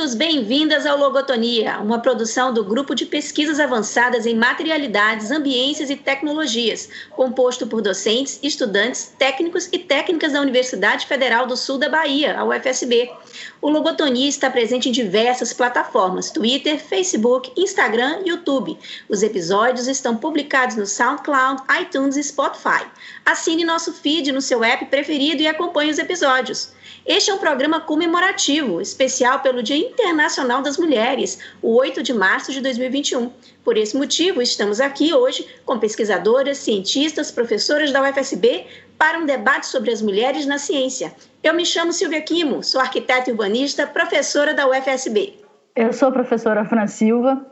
Bem-vindos, bem-vindas ao Logotonia, uma produção do Grupo de Pesquisas Avançadas em Materialidades, Ambiências e Tecnologias, composto por docentes, estudantes, técnicos e técnicas da Universidade Federal do Sul da Bahia, a UFSB. O Logotonia está presente em diversas plataformas, Twitter, Facebook, Instagram e YouTube. Os episódios estão publicados no SoundCloud, iTunes e Spotify. Assine nosso feed no seu app preferido e acompanhe os episódios. Este é um programa comemorativo, especial pelo Dia Internacional das Mulheres, o 8 de março de 2021. Por esse motivo, estamos aqui hoje com pesquisadoras, cientistas, professoras da UFSB para um debate sobre as mulheres na ciência. Eu me chamo Silvia Quimo, sou arquiteta e urbanista, professora da UFSB. Eu sou a professora Fran Silva,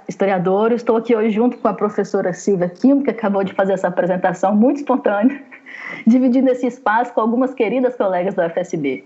historiadora. Estou aqui hoje junto com a professora Silvia Quimo, que acabou de fazer essa apresentação muito espontânea, dividindo esse espaço com algumas queridas colegas da UFSB.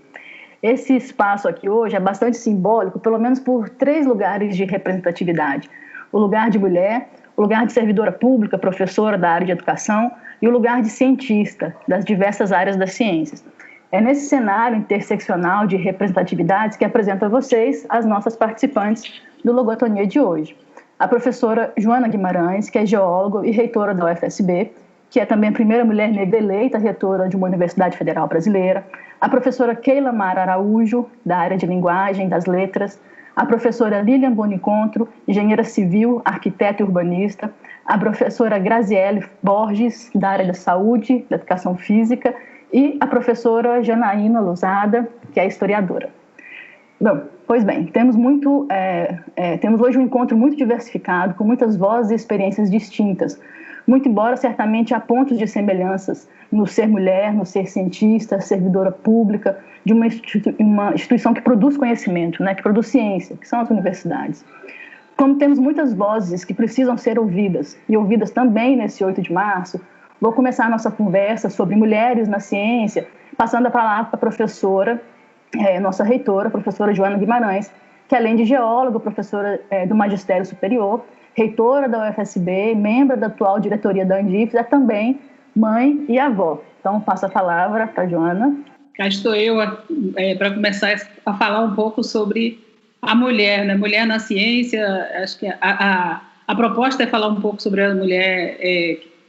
Esse espaço aqui hoje é bastante simbólico, pelo menos por 3 lugares de representatividade. O lugar de mulher, o lugar de servidora pública, professora da área de educação e o lugar de cientista das diversas áreas das ciências. É nesse cenário interseccional de representatividades que apresento a vocês as nossas participantes do Logotonia de hoje. A professora Joana Guimarães, que é geóloga e reitora da UFSB, que é também a primeira mulher negra eleita reitora de uma universidade federal brasileira. A professora Keila Mara Araújo, da área de linguagem, das letras. A professora Lilian Bonicontro, engenheira civil, arquiteta e urbanista. A professora Graziele Borges, da área da saúde, da educação física. E a professora Janaína Lousada, que é historiadora. Bom, pois bem, temos hoje um encontro muito diversificado, com muitas vozes e experiências distintas, muito embora certamente há pontos de semelhanças no ser mulher, no ser cientista, servidora pública, de uma instituição que produz conhecimento, né, que produz ciência, que são as universidades. Como temos muitas vozes que precisam ser ouvidas, e ouvidas também nesse 8 de março, vou começar a nossa conversa sobre mulheres na ciência, passando a palavra para a professora, nossa reitora, a professora Joana Guimarães, que além de geóloga, professora do Magistério Superior, reitora da UFSB, membro da atual diretoria da Andifes, é também mãe e avó. Então, passo a palavra para a Joana. Cá estou eu para começar a falar um pouco sobre a mulher, né? Mulher na ciência. Acho que a proposta é falar um pouco sobre a mulher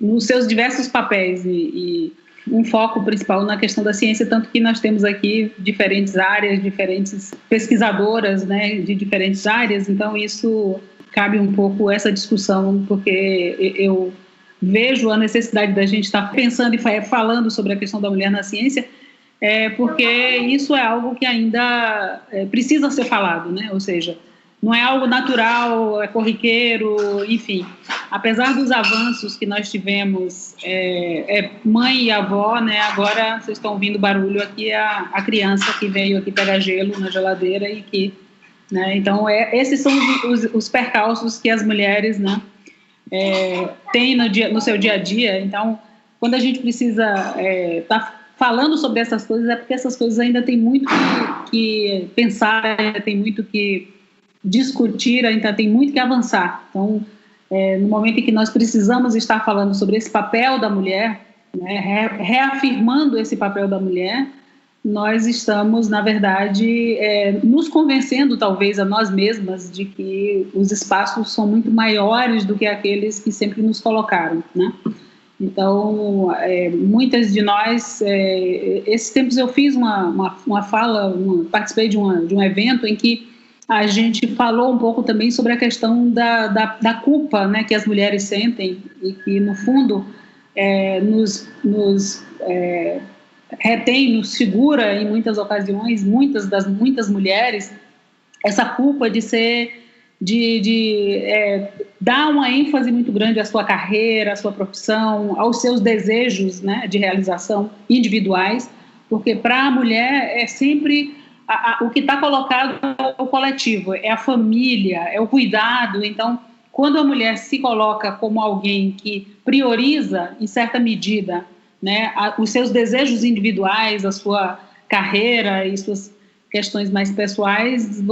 nos seus diversos papéis e um foco principal na questão da ciência, tanto que nós temos aqui diferentes áreas, diferentes pesquisadoras, né, de diferentes áreas, então isso cabe um pouco essa discussão, porque eu vejo a necessidade da gente estar pensando e falando sobre a questão da mulher na ciência, porque isso é algo que ainda precisa ser falado, né? Ou seja, não é algo natural, é corriqueiro, enfim. Apesar dos avanços que nós tivemos, mãe e avó, né? Agora vocês estão ouvindo barulho aqui, a criança que veio aqui pegar gelo na geladeira e que, né? Então, esses são os percalços que as mulheres, né, têm no seu dia a dia. Então, quando a gente precisa estar falando sobre essas coisas, é porque essas coisas ainda tem muito que pensar, tem muito que discutir, ainda tem muito que avançar. Então, no momento em que nós precisamos estar falando sobre esse papel da mulher, né, reafirmando esse papel da mulher, nós estamos, na verdade, nos convencendo, talvez, a nós mesmas, de que os espaços são muito maiores do que aqueles que sempre nos colocaram, né? Então, muitas de nós, esses tempos eu fiz uma fala, participei de um evento em que a gente falou um pouco também sobre a questão da culpa, né, que as mulheres sentem e que, no fundo, nos retém, nos segura em muitas ocasiões, muitas mulheres, essa culpa de dar uma ênfase muito grande à sua carreira, à sua profissão, aos seus desejos, né, de realização individuais, porque para a mulher é sempre o que está colocado é o coletivo, é a família, é o cuidado. Então, quando a mulher se coloca como alguém que prioriza, em certa medida, né, os seus desejos individuais, a sua carreira e suas questões mais pessoais,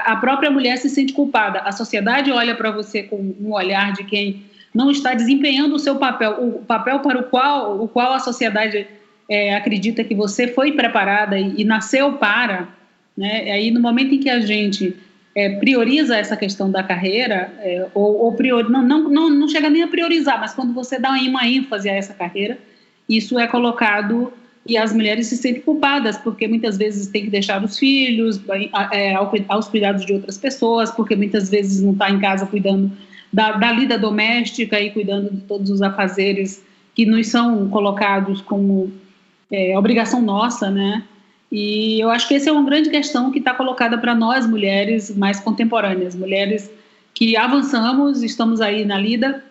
a própria mulher se sente culpada. A sociedade olha para você com um olhar de quem não está desempenhando o seu papel, o papel para o qual a sociedade acredita que você foi preparada e nasceu para, né? E aí, no momento em que a gente prioriza essa questão da carreira, não chega nem a priorizar, mas quando você dá uma ênfase a essa carreira, isso é colocado e as mulheres se sentem culpadas, porque muitas vezes tem que deixar os filhos aos cuidados de outras pessoas, porque muitas vezes não está em casa cuidando da lida doméstica e cuidando de todos os afazeres que nos são colocados como obrigação nossa, né? E eu acho que essa é uma grande questão que está colocada para nós, mulheres mais contemporâneas, mulheres que avançamos, estamos aí na lida.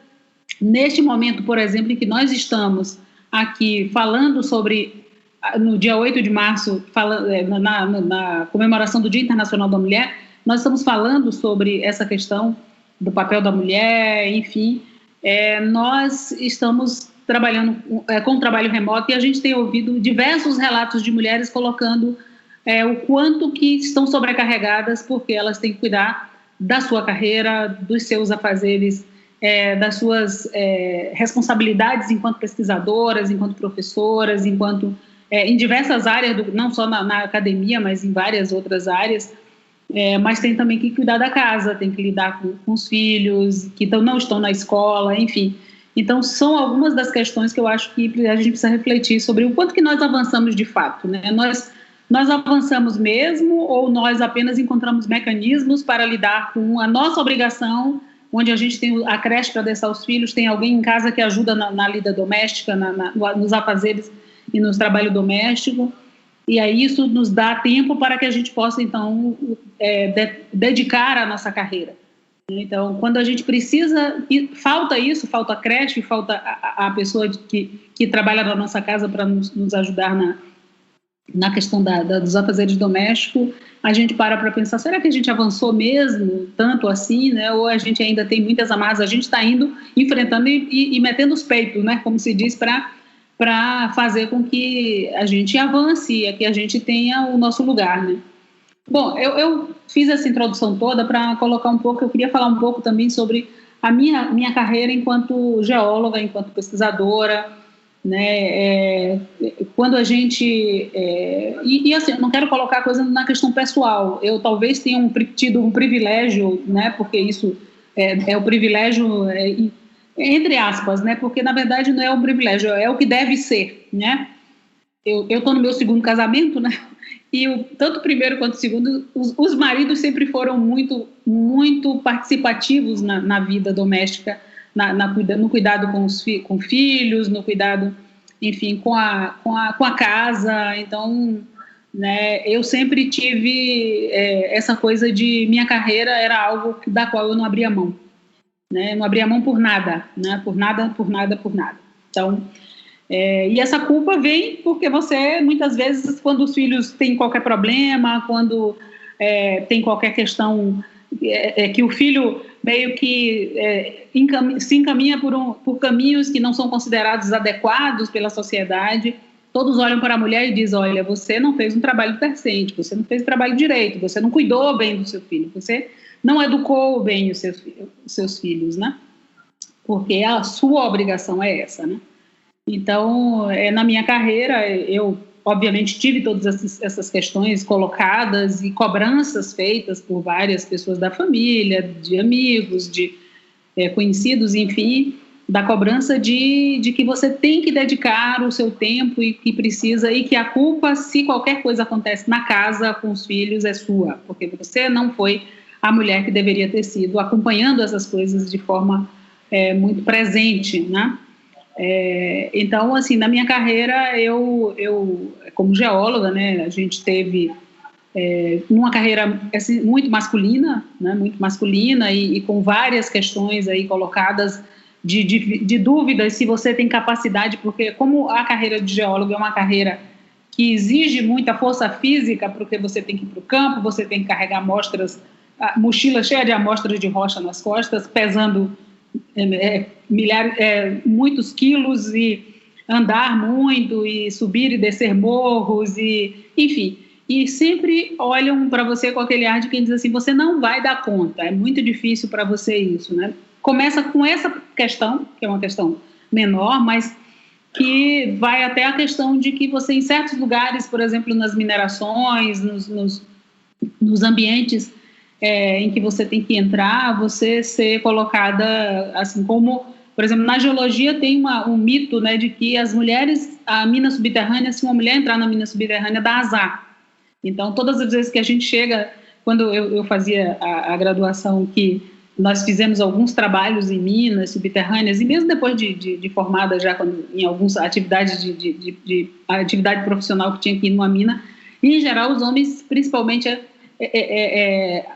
Neste momento, por exemplo, em que nós estamos aqui falando sobre, no dia 8 de março, na comemoração do Dia Internacional da Mulher, nós estamos falando sobre essa questão do papel da mulher, enfim. Nós estamos trabalhando com trabalho remoto e a gente tem ouvido diversos relatos de mulheres colocando o quanto que estão sobrecarregadas porque elas têm que cuidar da sua carreira, dos seus afazeres, das suas responsabilidades enquanto pesquisadoras, enquanto professoras, em diversas áreas, não só na academia, mas em várias outras áreas, mas tem também que cuidar da casa, tem que lidar com os filhos que não estão na escola, enfim. Então, são algumas das questões que eu acho que a gente precisa refletir sobre o quanto que nós avançamos de fato, né? Nós avançamos mesmo ou nós apenas encontramos mecanismos para lidar com a nossa obrigação, onde a gente tem a creche para deixar os filhos, tem alguém em casa que ajuda na lida doméstica, nos afazeres e no trabalho doméstico, e aí isso nos dá tempo para que a gente possa, então, dedicar a nossa carreira. Então, quando a gente precisa, falta isso, falta a creche, falta a pessoa que trabalha na nossa casa para nos ajudar na questão dos afazeres domésticos, a gente para pensar, será que a gente avançou mesmo tanto assim, né? Ou a gente ainda tem muitas amarras, a gente está indo, enfrentando e metendo os peitos, né? Como se diz, para fazer com que a gente avance e que a gente tenha o nosso lugar, né? Bom, eu fiz essa introdução toda para colocar um pouco, eu queria falar um pouco também sobre a minha carreira enquanto geóloga, enquanto pesquisadora, né? Quando a gente... E assim, eu não quero colocar a coisa na questão pessoal, eu talvez tenha tido um privilégio, né? Porque isso é o privilégio, entre aspas, né? Porque na verdade não é um privilégio, é o que deve ser, né? Eu estou no meu segundo casamento, né? E tanto o primeiro quanto o segundo, os maridos sempre foram muito, muito participativos na vida doméstica, no cuidado com filhos, no cuidado, enfim, com a casa. Então, né, eu sempre tive essa coisa de minha carreira era algo da qual eu não abria mão, né? Não abria mão por nada, né? Por nada. Então, e essa culpa vem porque você, muitas vezes, quando os filhos têm qualquer problema, quando tem qualquer questão, que o filho meio que se encaminha por caminhos que não são considerados adequados pela sociedade, todos olham para a mulher e dizem, olha, você não fez um trabalho decente, você não fez o trabalho direito, você não cuidou bem do seu filho, você não educou bem os seus filhos, né? Porque a sua obrigação é essa, né? Então, na minha carreira, eu, obviamente, tive todas essas questões colocadas e cobranças feitas por várias pessoas da família, de amigos, de conhecidos, enfim, da cobrança de que você tem que dedicar o seu tempo e que precisa, e que a culpa, se qualquer coisa acontece na casa com os filhos, é sua, porque você não foi a mulher que deveria ter sido acompanhando essas coisas de forma muito presente, né? Então, assim, na minha carreira, eu como geóloga, né, a gente teve uma carreira assim, muito masculina, né, e com várias questões aí colocadas de dúvidas se você tem capacidade, porque como a carreira de geólogo é uma carreira que exige muita força física, porque você tem que ir para o campo, você tem que carregar amostras, mochila cheia de amostras de rocha nas costas, pesando muitos quilos, e andar muito e subir e descer morros, e enfim, e sempre olham para você com aquele ar de quem diz assim, você não vai dar conta, é muito difícil para você isso, né? Começa com essa questão, que é uma questão menor, mas que vai até a questão de que você, em certos lugares, por exemplo, nas minerações, nos ambientes em que você tem que entrar, você ser colocada assim como, por exemplo, na geologia tem um mito, né, de que as mulheres, a mina subterrânea, se uma mulher entrar na mina subterrânea, dá azar. Então, todas as vezes que a gente chega, quando eu fazia a graduação, que nós fizemos alguns trabalhos em minas subterrâneas, e mesmo depois de formada já em algumas atividades de atividade profissional que tinha que ir numa mina, e em geral os homens, principalmente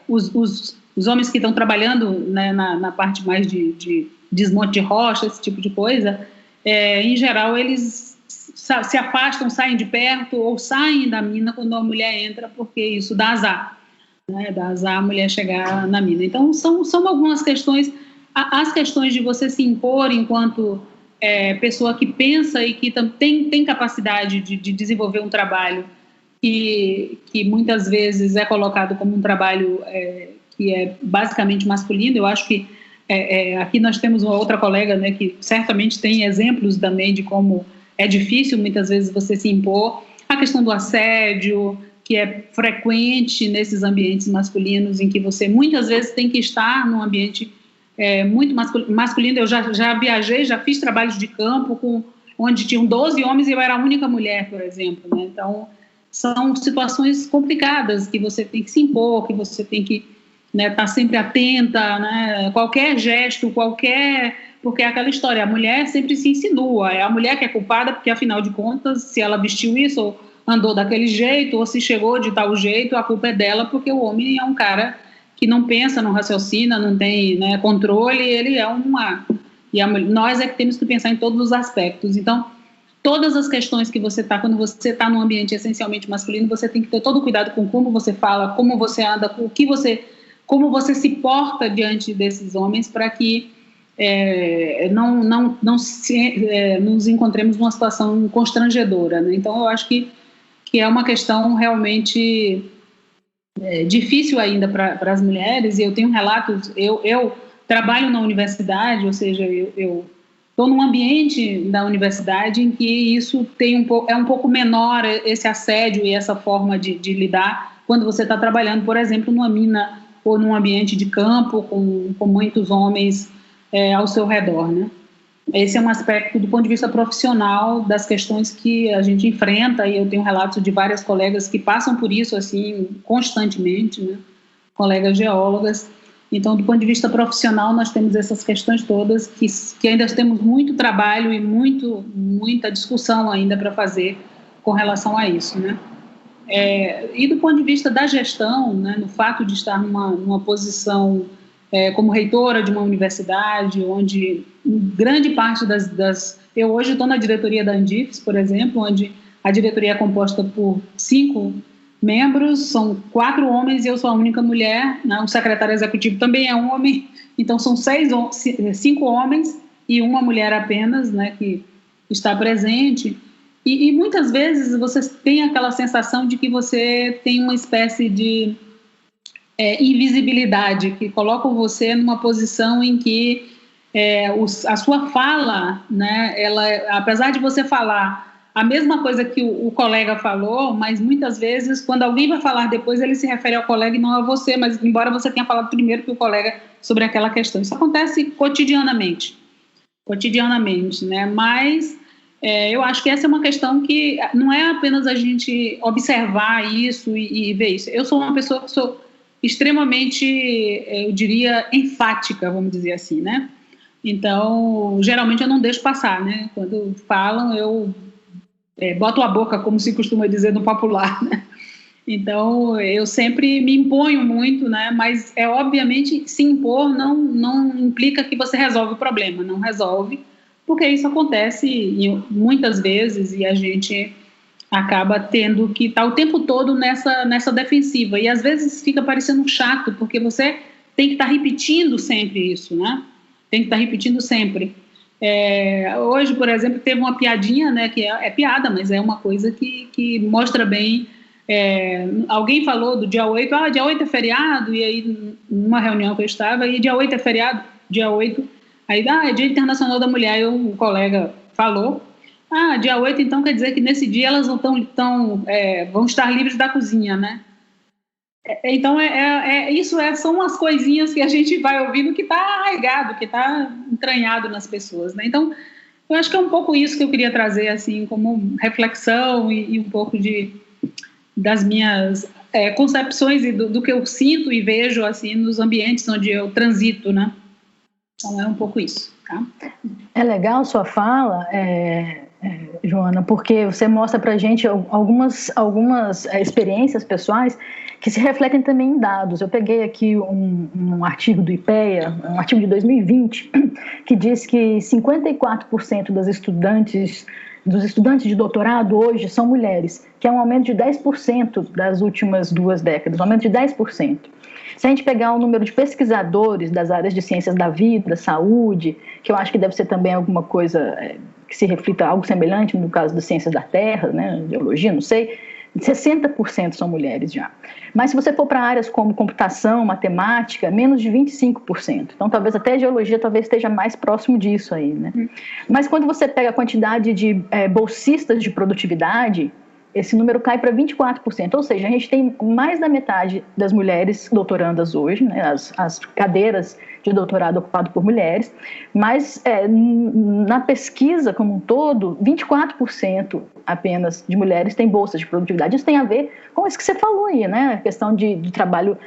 os homens que estão trabalhando, né, na parte mais de desmonte de rocha, esse tipo de coisa, em geral eles se afastam, saem de perto ou saem da mina quando a mulher entra, porque isso dá azar, né? Dá azar a mulher chegar na mina. Então são algumas questões, as questões de você se impor enquanto pessoa que pensa e que tem capacidade de desenvolver um trabalho que muitas vezes é colocado como um trabalho que é basicamente masculino. Eu acho que aqui nós temos uma outra colega, né, que certamente tem exemplos também de como é difícil muitas vezes você se impor. A questão do assédio, que é frequente nesses ambientes masculinos, em que você muitas vezes tem que estar num ambiente muito masculino. Eu já viajei, já fiz trabalhos de campo onde tinham 12 homens e eu era a única mulher, por exemplo, né? Então, são situações complicadas que você tem que se impor, que você tem que, né, estar sempre atenta, né? Qualquer gesto, porque é aquela história, a mulher sempre se insinua, é a mulher que é culpada, porque afinal de contas, se ela vestiu isso, ou andou daquele jeito, ou se chegou de tal jeito, a culpa é dela, porque o homem é um cara que não pensa, não raciocina, não tem, né, controle, ele é nós é que temos que pensar em todos os aspectos. Então, todas as questões que você está, quando você está num ambiente essencialmente masculino, você tem que ter todo o cuidado com como você fala, como você anda, como você se porta diante desses homens, para que não nos encontremos numa situação constrangedora, né? Então, eu acho que é uma questão realmente difícil ainda para as mulheres, e eu tenho relatos, eu trabalho na universidade, ou seja, eu estou num ambiente da universidade em que isso é um pouco menor, esse assédio e essa forma de lidar, quando você está trabalhando, por exemplo, numa mina ou num ambiente de campo com muitos homens ao seu redor, né? Esse é um aspecto do ponto de vista profissional das questões que a gente enfrenta, e eu tenho relatos de várias colegas que passam por isso assim constantemente, né? Colegas geólogas. Então, do ponto de vista profissional, nós temos essas questões todas que ainda temos muito trabalho e muita discussão ainda para fazer com relação a isso, né? E do ponto de vista da gestão, né, no fato de estar numa posição como reitora de uma universidade, onde grande parte eu hoje estou na diretoria da Andifes, por exemplo, onde a diretoria é composta por 5 membros, são 4 homens e eu sou a única mulher, né? O secretário executivo também é um homem, então são 5 homens e uma mulher apenas, né, que está presente. E muitas vezes você tem aquela sensação de que você tem uma espécie de invisibilidade, que colocam você numa posição em que a sua fala, né, apesar de você falar a mesma coisa que o colega falou, mas muitas vezes, quando alguém vai falar depois, ele se refere ao colega e não a você, mas embora você tenha falado primeiro que o colega sobre aquela questão. Isso acontece cotidianamente, né? Mas eu acho que essa é uma questão que não é apenas a gente observar isso e ver isso. Eu sou uma pessoa que sou extremamente, eu diria, enfática, vamos dizer assim, né? Então, geralmente eu não deixo passar, né? Quando falam, eu boto a boca, como se costuma dizer no popular, né? Então, eu sempre me imponho muito, né? Mas, obviamente, se impor não implica que você resolve o problema, não resolve, porque isso acontece muitas vezes e a gente acaba tendo que estar o tempo todo nessa defensiva. E, às vezes, fica parecendo chato, porque você tem que estar repetindo sempre isso, né? Tem que estar repetindo sempre. Hoje, por exemplo, teve uma piadinha, né, que é piada, mas é uma coisa que mostra bem. Alguém falou do dia 8, dia 8 é feriado, e aí, numa reunião que eu estava, e dia 8 é feriado, dia 8, aí, é Dia Internacional da Mulher, e um colega falou, dia 8, então quer dizer que nesse dia elas vão estar livres da cozinha, né? Então, são as coisinhas que a gente vai ouvindo que está arraigado, que está entranhado nas pessoas, né? Então, eu acho que é um pouco isso que eu queria trazer, assim, como reflexão e um pouco das minhas concepções e do que eu sinto e vejo, assim, nos ambientes onde eu transito, né? Então, é um pouco isso, tá? É legal sua fala, Joana, porque você mostra pra gente algumas experiências pessoais que se refletem também em dados. Eu peguei aqui um artigo do IPEA, um artigo de 2020, que diz que 54% dos estudantes de doutorado hoje são mulheres, que é um aumento de 10% das últimas 2 décadas, um aumento de 10%. Se a gente pegar o número de pesquisadores das áreas de ciências da vida, saúde, que eu acho que deve ser também alguma coisa que se reflita algo semelhante no caso das ciências da terra, né, geologia, não sei, 60% são mulheres já. Mas se você for para áreas como computação, matemática, menos de 25%. Então, talvez até a geologia esteja mais próximo disso aí, né? Mas quando você pega a quantidade de bolsistas de produtividade, esse número cai para 24%, ou seja, a gente tem mais da metade das mulheres doutorandas hoje, né, as cadeiras de doutorado ocupadas por mulheres, mas na pesquisa como um todo, 24% apenas de mulheres têm bolsas de produtividade. Isso tem a ver com isso que você falou aí, né, a questão de trabalho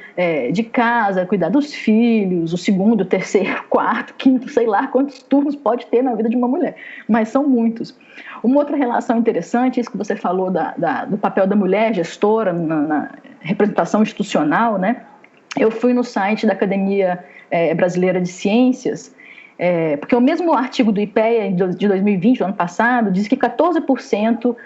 de casa, cuidar dos filhos, o segundo, terceiro, quarto, quinto, sei lá quantos turnos pode ter na vida de uma mulher, mas são muitos. Uma outra relação interessante, isso que você falou do papel da mulher gestora na representação institucional, né? Eu fui no site da Academia Brasileira de Ciências, porque o mesmo artigo do IPEA de 2020, do ano passado, diz que 14%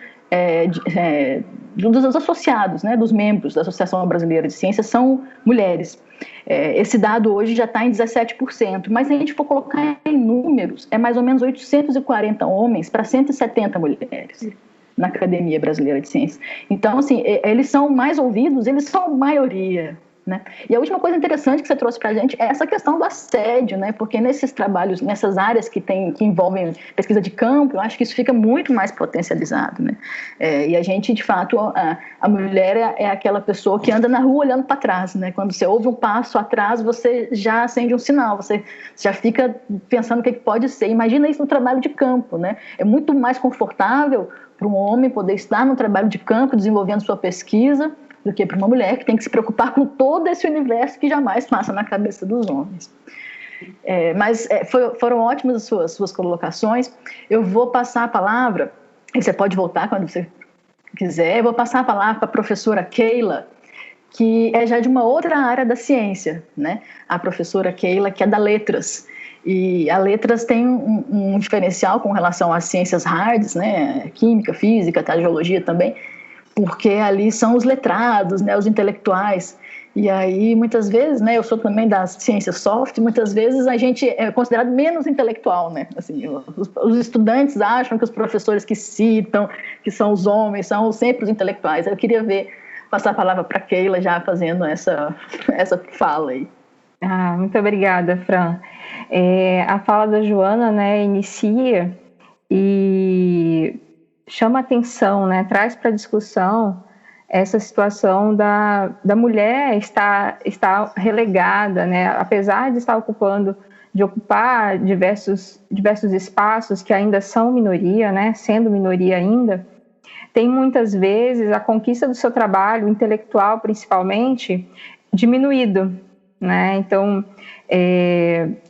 dos associados, né, dos membros da Associação Brasileira de Ciências são mulheres. Esse dado hoje já está em 17%, mas se a gente for colocar em números, é mais ou menos 840 homens para 170 mulheres na Academia Brasileira de Ciências. Então, assim, eles são mais ouvidos, eles são maioria, né? E a última coisa interessante que você trouxe para a gente é essa questão do assédio, né? Porque nesses trabalhos, nessas áreas que envolvem pesquisa de campo, eu acho que isso fica muito mais potencializado, né? E a gente, de fato, a mulher é aquela pessoa que anda na rua olhando para trás, né? Quando você ouve um passo atrás, você já acende um sinal, você já fica pensando o que pode ser. Imagina isso no trabalho de campo, né? É muito mais confortável para um homem poder estar no trabalho de campo, desenvolvendo sua pesquisa, do que para uma mulher que tem que se preocupar com todo esse universo que jamais passa na cabeça dos homens. Foram ótimas as suas colocações. Eu vou passar a palavra, e você pode voltar quando você quiser, eu vou passar a palavra para a professora Keila, que é já de uma outra área da ciência, né? A professora Keila, que é da Letras. E a Letras tem um diferencial com relação às ciências hards, né? Química, física, geologia também, porque ali são os letrados, né, os intelectuais. E aí, muitas vezes, né, eu sou também das ciências soft, muitas vezes a gente é considerado menos intelectual, né? Assim, os estudantes acham que os professores que citam, que são os homens, são sempre os intelectuais. Eu queria passar a palavra para a Keila já fazendo essa fala aí. Muito obrigada, Fran. A fala da Joana, né, inicia e chama atenção, né, traz para discussão essa situação da mulher estar relegada, né, apesar de ocupar diversos espaços que ainda são minoria, né, sendo minoria ainda, tem muitas vezes a conquista do seu trabalho intelectual, principalmente, diminuído, né? Então,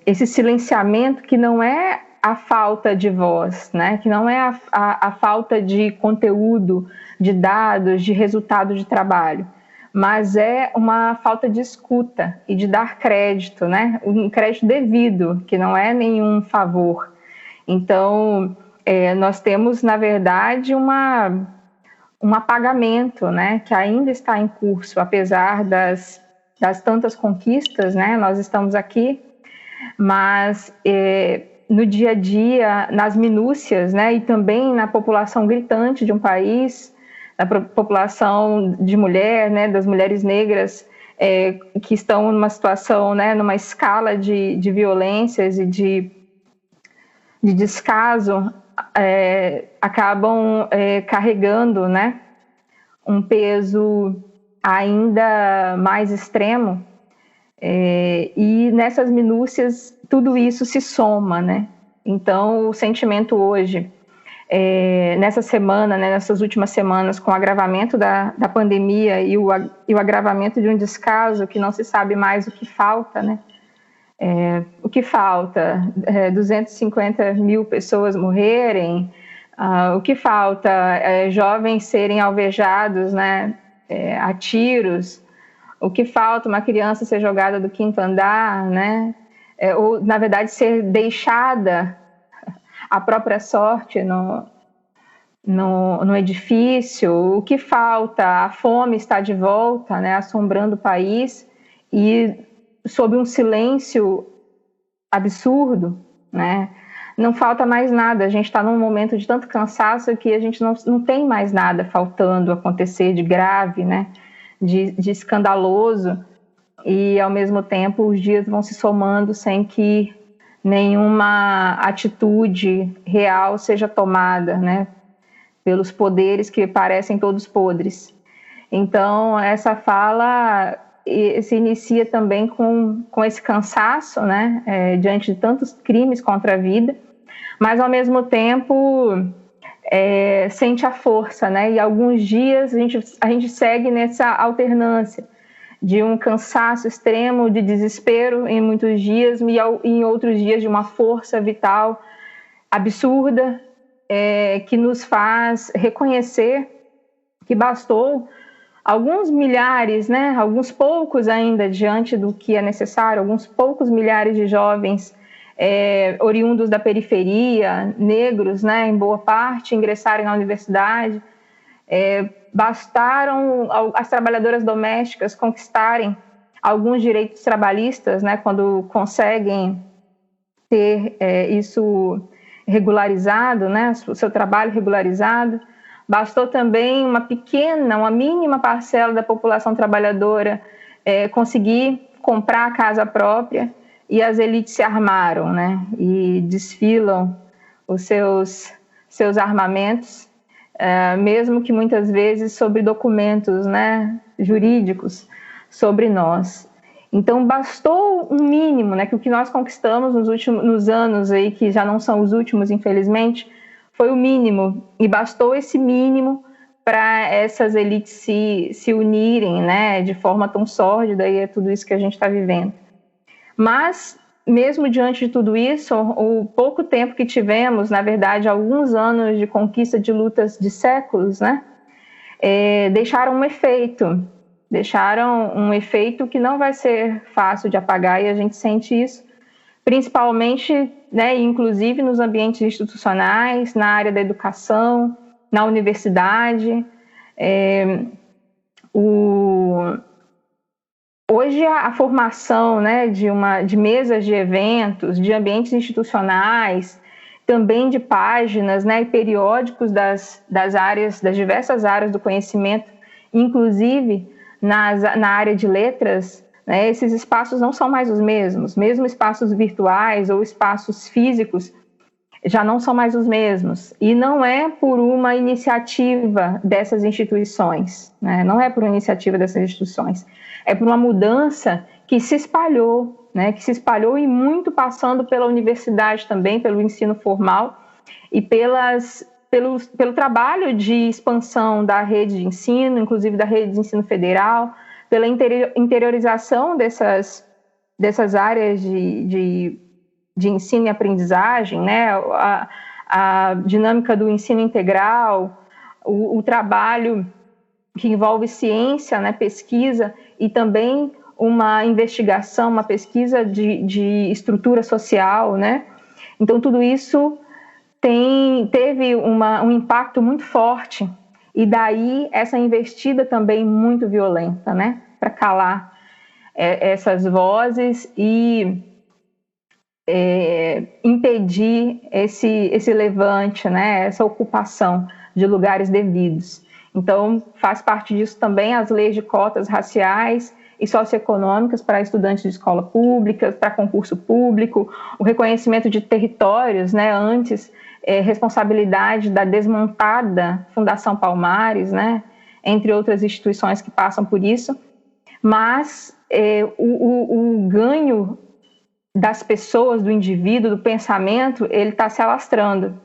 esse silenciamento que não é a falta de voz, né? Que não é a falta de conteúdo, de dados, de resultado de trabalho, mas é uma falta de escuta e de dar crédito, né? Um crédito devido, que não é nenhum favor. Então, nós temos, na verdade, um apagamento, né? Que ainda está em curso, apesar das tantas conquistas, né? Nós estamos aqui, mas no dia a dia, nas minúcias, né, e também na população gritante de um país, na população de mulher, né, das mulheres negras que estão numa situação, né, numa escala de violências e de descaso, acabam carregando, né, um peso ainda mais extremo, e nessas minúcias tudo isso se soma, né? Então, o sentimento hoje, nessa semana, né, nessas últimas semanas, com o agravamento da pandemia e o agravamento de um descaso que não se sabe mais o que falta, né? O que falta? 250 mil pessoas morrerem, o que falta? Jovens serem alvejados, né, a tiros, o que falta? Uma criança ser jogada do 5º andar, né? Ou, na verdade, ser deixada à própria sorte no edifício. O que falta? A fome está de volta, né, assombrando o país, e sob um silêncio absurdo, né? Não falta mais nada. A gente está num momento de tanto cansaço que a gente não tem mais nada faltando acontecer de grave, né, de escandaloso, e ao mesmo tempo os dias vão se somando sem que nenhuma atitude real seja tomada, né, pelos poderes que parecem todos podres. Então, essa fala se inicia também com esse cansaço, né, diante de tantos crimes contra a vida, mas ao mesmo tempo sente a força, né, e alguns dias a gente segue nessa alternância de um cansaço extremo, de desespero em muitos dias, e em outros dias de uma força vital absurda, que nos faz reconhecer que bastou alguns milhares, né, alguns poucos ainda diante do que é necessário, alguns poucos milhares de jovens oriundos da periferia, negros, né, em boa parte, ingressarem na universidade. Bastaram as trabalhadoras domésticas conquistarem alguns direitos trabalhistas, né, quando conseguem ter isso regularizado, né, o seu trabalho regularizado. Bastou também uma mínima parcela da população trabalhadora conseguir comprar a casa própria, e as elites se armaram, né, e desfilam os seus armamentos, mesmo que muitas vezes sobre documentos, né, jurídicos sobre nós. Então, bastou um mínimo, né, que o que nós conquistamos nos anos aí, que já não são os últimos, infelizmente, foi o mínimo, e bastou esse mínimo para essas elites se unirem, né, de forma tão sórdida, e é tudo isso que a gente está vivendo. Mas, mesmo diante de tudo isso, o pouco tempo que tivemos, na verdade, alguns anos de conquista de lutas de séculos, né, deixaram um efeito que não vai ser fácil de apagar, e a gente sente isso, principalmente, né, inclusive nos ambientes institucionais, na área da educação, na universidade. Hoje a formação, né, de mesas de eventos, de ambientes institucionais, também de páginas, né, e periódicos das diversas áreas do conhecimento, inclusive na área de letras, né, esses espaços não são mais os mesmos, mesmo espaços virtuais ou espaços físicos já não são mais os mesmos, e não é por uma iniciativa dessas instituições, né, não é por uma iniciativa dessas instituições, é por uma mudança que se espalhou, né, e muito passando pela universidade também, pelo ensino formal e pelo trabalho de expansão da rede de ensino, inclusive da rede de ensino federal, pela interiorização dessas áreas de ensino e aprendizagem, né, a dinâmica do ensino integral, o trabalho que envolve ciência, né, pesquisa, e também uma investigação, uma pesquisa de estrutura social, né? Então, tudo isso teve um impacto muito forte, e daí essa investida também muito violenta, né, para calar essas vozes e impedir esse levante, né, essa ocupação de lugares devidos. Então, faz parte disso também as leis de cotas raciais e socioeconômicas para estudantes de escola pública, para concurso público, o reconhecimento de territórios, né, antes responsabilidade da desmontada Fundação Palmares, né, entre outras instituições que passam por isso, mas o ganho das pessoas, do indivíduo, do pensamento, ele está se alastrando,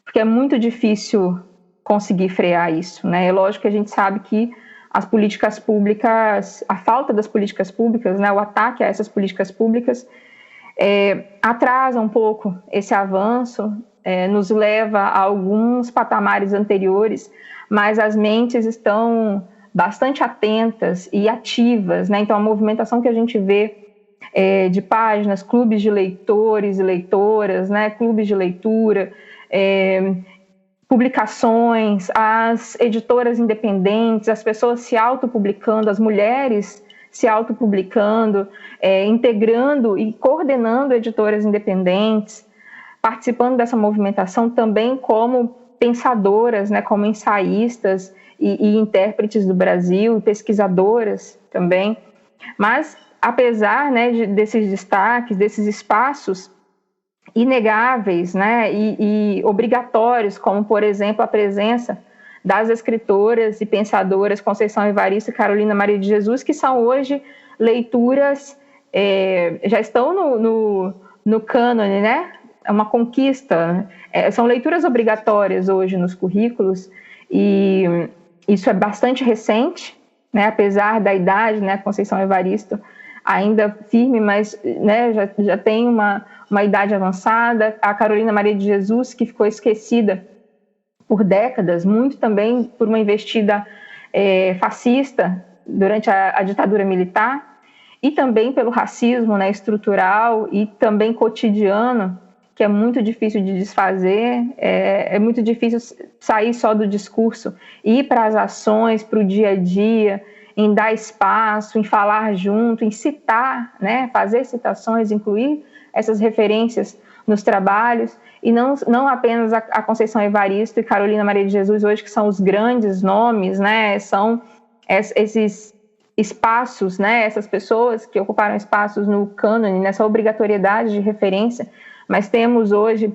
porque é muito difícil conseguir frear isso, né? É lógico que a gente sabe que as políticas públicas, a falta das políticas públicas, né, o ataque a essas políticas públicas atrasa um pouco esse avanço, nos leva a alguns patamares anteriores, mas as mentes estão bastante atentas e ativas, né? Então a movimentação que a gente vê de páginas, clubes de leitores e leitoras, né, clubes de leitura, publicações, as editoras independentes, as pessoas se autopublicando, as mulheres se autopublicando, integrando e coordenando editoras independentes, participando dessa movimentação também como pensadoras, né, como ensaístas e intérpretes do Brasil, pesquisadoras também. Mas, apesar, né, desses destaques, desses espaços inegáveis, né, e obrigatórios, como, por exemplo, a presença das escritoras e pensadoras Conceição Evaristo e Carolina Maria de Jesus, que são hoje leituras, já estão no cânone, né? É uma conquista, são leituras obrigatórias hoje nos currículos, e isso é bastante recente, né? Apesar da idade, né? Conceição Evaristo ainda firme, mas, né, já tem uma idade avançada. A Carolina Maria de Jesus, que ficou esquecida por décadas, muito também por uma investida fascista durante a ditadura militar, e também pelo racismo, né, estrutural e também cotidiano, que é muito difícil de desfazer, é muito difícil sair só do discurso, ir para as ações, para o dia a dia, em dar espaço, em falar junto, em citar, né, fazer citações, incluir essas referências nos trabalhos, e não apenas a Conceição Evaristo e Carolina Maria de Jesus hoje, que são os grandes nomes, né, são esses espaços, né, essas pessoas que ocuparam espaços no cânone, nessa obrigatoriedade de referência, mas temos hoje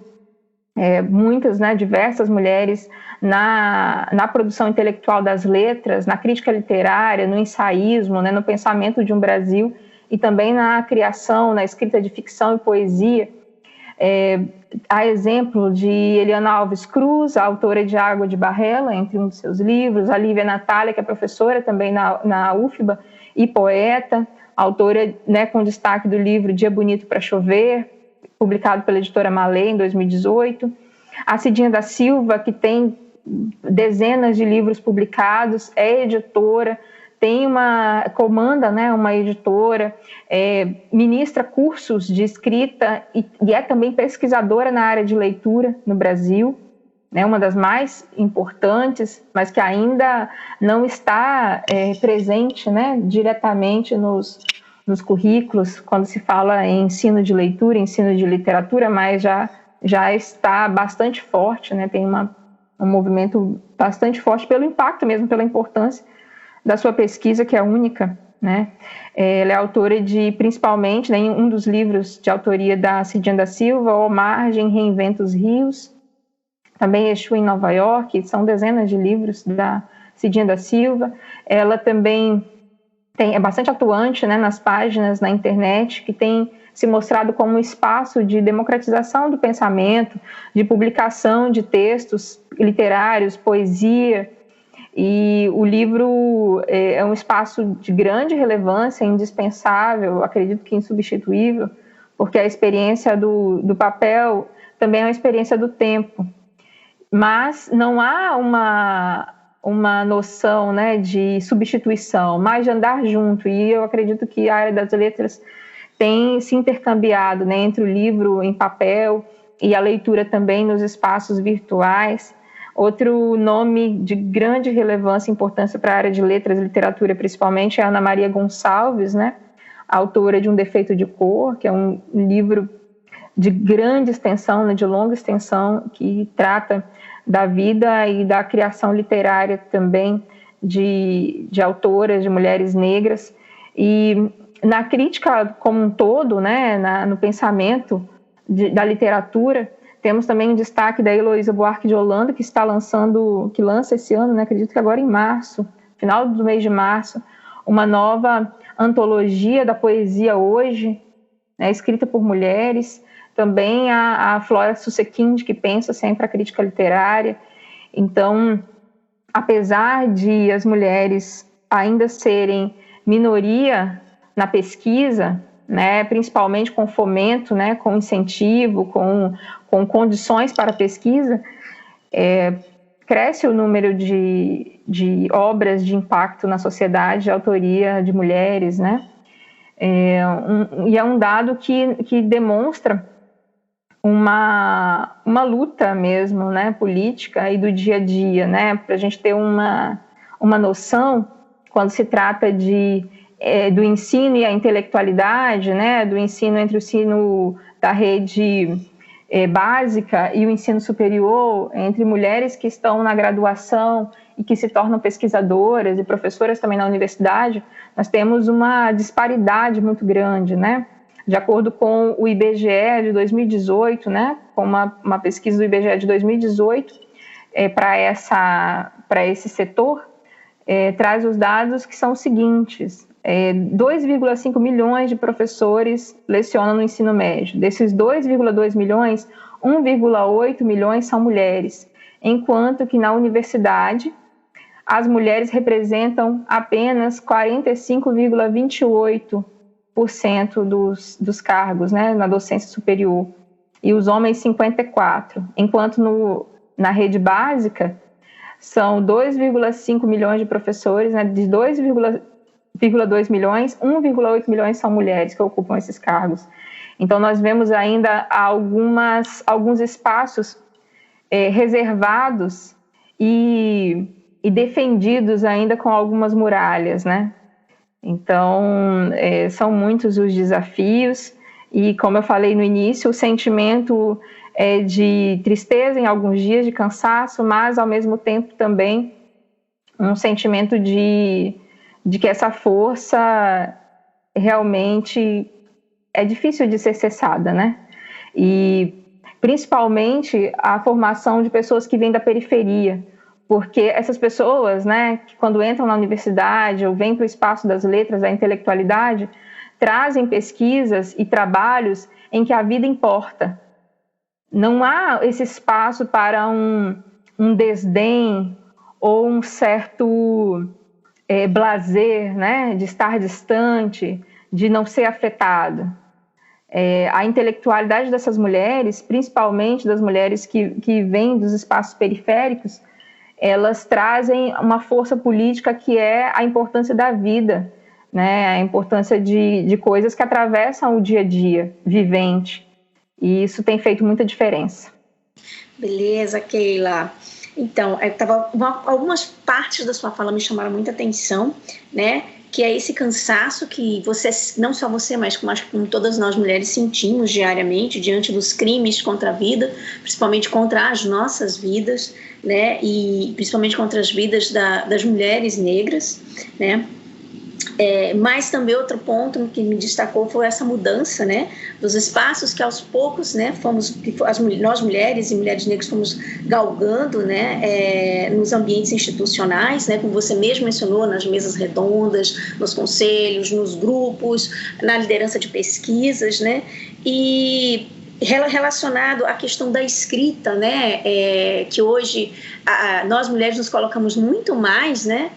muitas, né, diversas mulheres na produção intelectual das letras, na crítica literária, no ensaísmo, né, no pensamento de um Brasil, e também na criação, na escrita de ficção e poesia. Há exemplo de Eliana Alves Cruz, a autora de Água de Barrela, entre um dos seus livros, a Lívia Natália, que é professora também na UFBA e poeta, autora, né, com destaque do livro Dia Bonito para Chover, publicado pela editora Malê em 2018. A Cidinha da Silva, que tem dezenas de livros publicados, é editora, comanda, né, uma editora, ministra cursos de escrita e é também pesquisadora na área de leitura no Brasil, né, uma das mais importantes, mas que ainda não está presente, né, diretamente nos currículos, quando se fala em ensino de leitura, ensino de literatura, mas já está bastante forte, né, tem um movimento bastante forte pelo impacto mesmo, pela importância da sua pesquisa, que é única, né? Ela é autora de, principalmente, né, em um dos livros de autoria da Cidinha da Silva, O Margem Reinventa os Rios, também Exu em Nova York, são dezenas de livros da Cidinha da Silva. Ela também é bastante atuante, né, nas páginas na internet, que tem se mostrado como um espaço de democratização do pensamento, de publicação de textos literários, poesia. E o livro é um espaço de grande relevância, indispensável, acredito que insubstituível, porque a experiência do papel também é uma experiência do tempo. Mas não há uma noção, né, de substituição, mas de andar junto. E eu acredito que a área das letras tem se intercambiado, né, entre o livro em papel e a leitura também nos espaços virtuais. Outro nome de grande relevância e importância para a área de letras e literatura, principalmente, é a Ana Maria Gonçalves, né? Autora de Um Defeito de Cor, que é um livro de grande extensão, né? De longa extensão, que trata da vida e da criação literária também de autoras, de mulheres negras. E na crítica como um todo, né? No pensamento da literatura, temos também um destaque da Heloísa Buarque de Holanda, que lança esse ano, né, acredito que agora em março, final do mês de março, uma nova antologia da poesia hoje, né, escrita por mulheres. Também a Flora Susekind, que pensa sempre a crítica literária. Então, apesar de as mulheres ainda serem minoria na pesquisa, né, principalmente com fomento, né, com incentivo, com condições para a pesquisa, cresce o número de obras de impacto na sociedade, de autoria de mulheres, né? E é um dado que demonstra uma luta mesmo, né, política e do dia a dia, né, para a gente ter uma noção, quando se trata do ensino e a intelectualidade, né, do ensino entre o ensino da rede básica e o ensino superior, entre mulheres que estão na graduação e que se tornam pesquisadoras e professoras também na universidade, nós temos uma disparidade muito grande, né? De acordo com o IBGE de 2018, né, com uma pesquisa do IBGE de 2018, para esse setor, traz os dados que são os seguintes: 2,5 milhões de professores lecionam no ensino médio. Desses 2,2 milhões, 1,8 milhões são mulheres, enquanto que na universidade as mulheres representam apenas 45,28% dos cargos, né, na docência superior, e os homens 54%, enquanto na rede básica são 2,5 milhões de professores, né, de 2,2 milhões, 1,8 milhões são mulheres que ocupam esses cargos. Então nós vemos ainda alguns espaços reservados e defendidos ainda com algumas muralhas, né? Então, são muitos os desafios e, como eu falei no início, o sentimento de tristeza em alguns dias, de cansaço, mas, ao mesmo tempo, também um sentimento de que essa força realmente é difícil de ser cessada, né? E, principalmente, a formação de pessoas que vêm da periferia, porque essas pessoas, né, que quando entram na universidade ou vêm para o espaço das letras, da intelectualidade, trazem pesquisas e trabalhos em que a vida importa. Não há esse espaço para um desdém ou um certo blazer, né, de estar distante, de não ser afetado. A intelectualidade dessas mulheres, principalmente das mulheres que vêm dos espaços periféricos, elas trazem uma força política que é a importância da vida, né? A importância de coisas que atravessam o dia a dia vivente. E isso tem feito muita diferença. Beleza, Keila. Então, algumas partes da sua fala me chamaram muita atenção, né? Que é esse cansaço que você, não só você, mas como todas nós mulheres sentimos diariamente diante dos crimes contra a vida, principalmente contra as nossas vidas, né, e principalmente contra as vidas das mulheres negras, né. Mas também outro ponto que me destacou foi essa mudança, né, dos espaços que aos poucos, né, nós mulheres e mulheres negras fomos galgando, né, nos ambientes institucionais, né, como você mesmo mencionou, nas mesas redondas, nos conselhos, nos grupos, na liderança de pesquisas, né, e relacionado à questão da escrita, né, que hoje nós mulheres nos colocamos muito mais, né,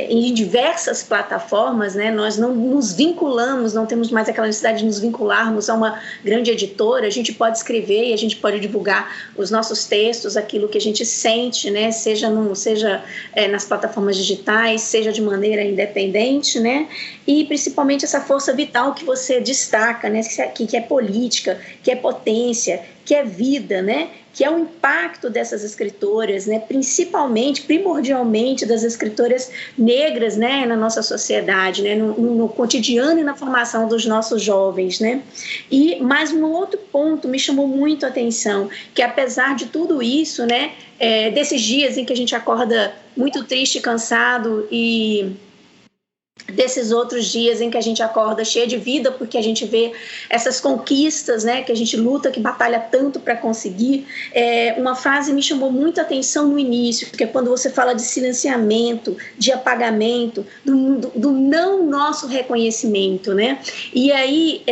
em diversas plataformas, né? Nós não nos vinculamos, não temos mais aquela necessidade de nos vincularmos a uma grande editora. A gente pode escrever e a gente pode divulgar os nossos textos, aquilo que a gente sente, né? Seja nas plataformas digitais, seja de maneira independente, né? E principalmente essa força vital que você destaca, né? Que é política, que é potência, que é vida, né? Que é o impacto dessas escritoras, né? Primordialmente das escritoras negras, né? Na nossa sociedade, né? No cotidiano e na formação dos nossos jovens, né? Mas um outro ponto me chamou muito a atenção, que apesar de tudo isso, né? Desses dias em que a gente acorda muito triste, cansado e desses outros dias em que a gente acorda cheia de vida, porque a gente vê essas conquistas, né, que a gente luta, que batalha tanto para conseguir. Uma frase me chamou muito a atenção no início, que é quando você fala de silenciamento, de apagamento, do não nosso reconhecimento, né? E aí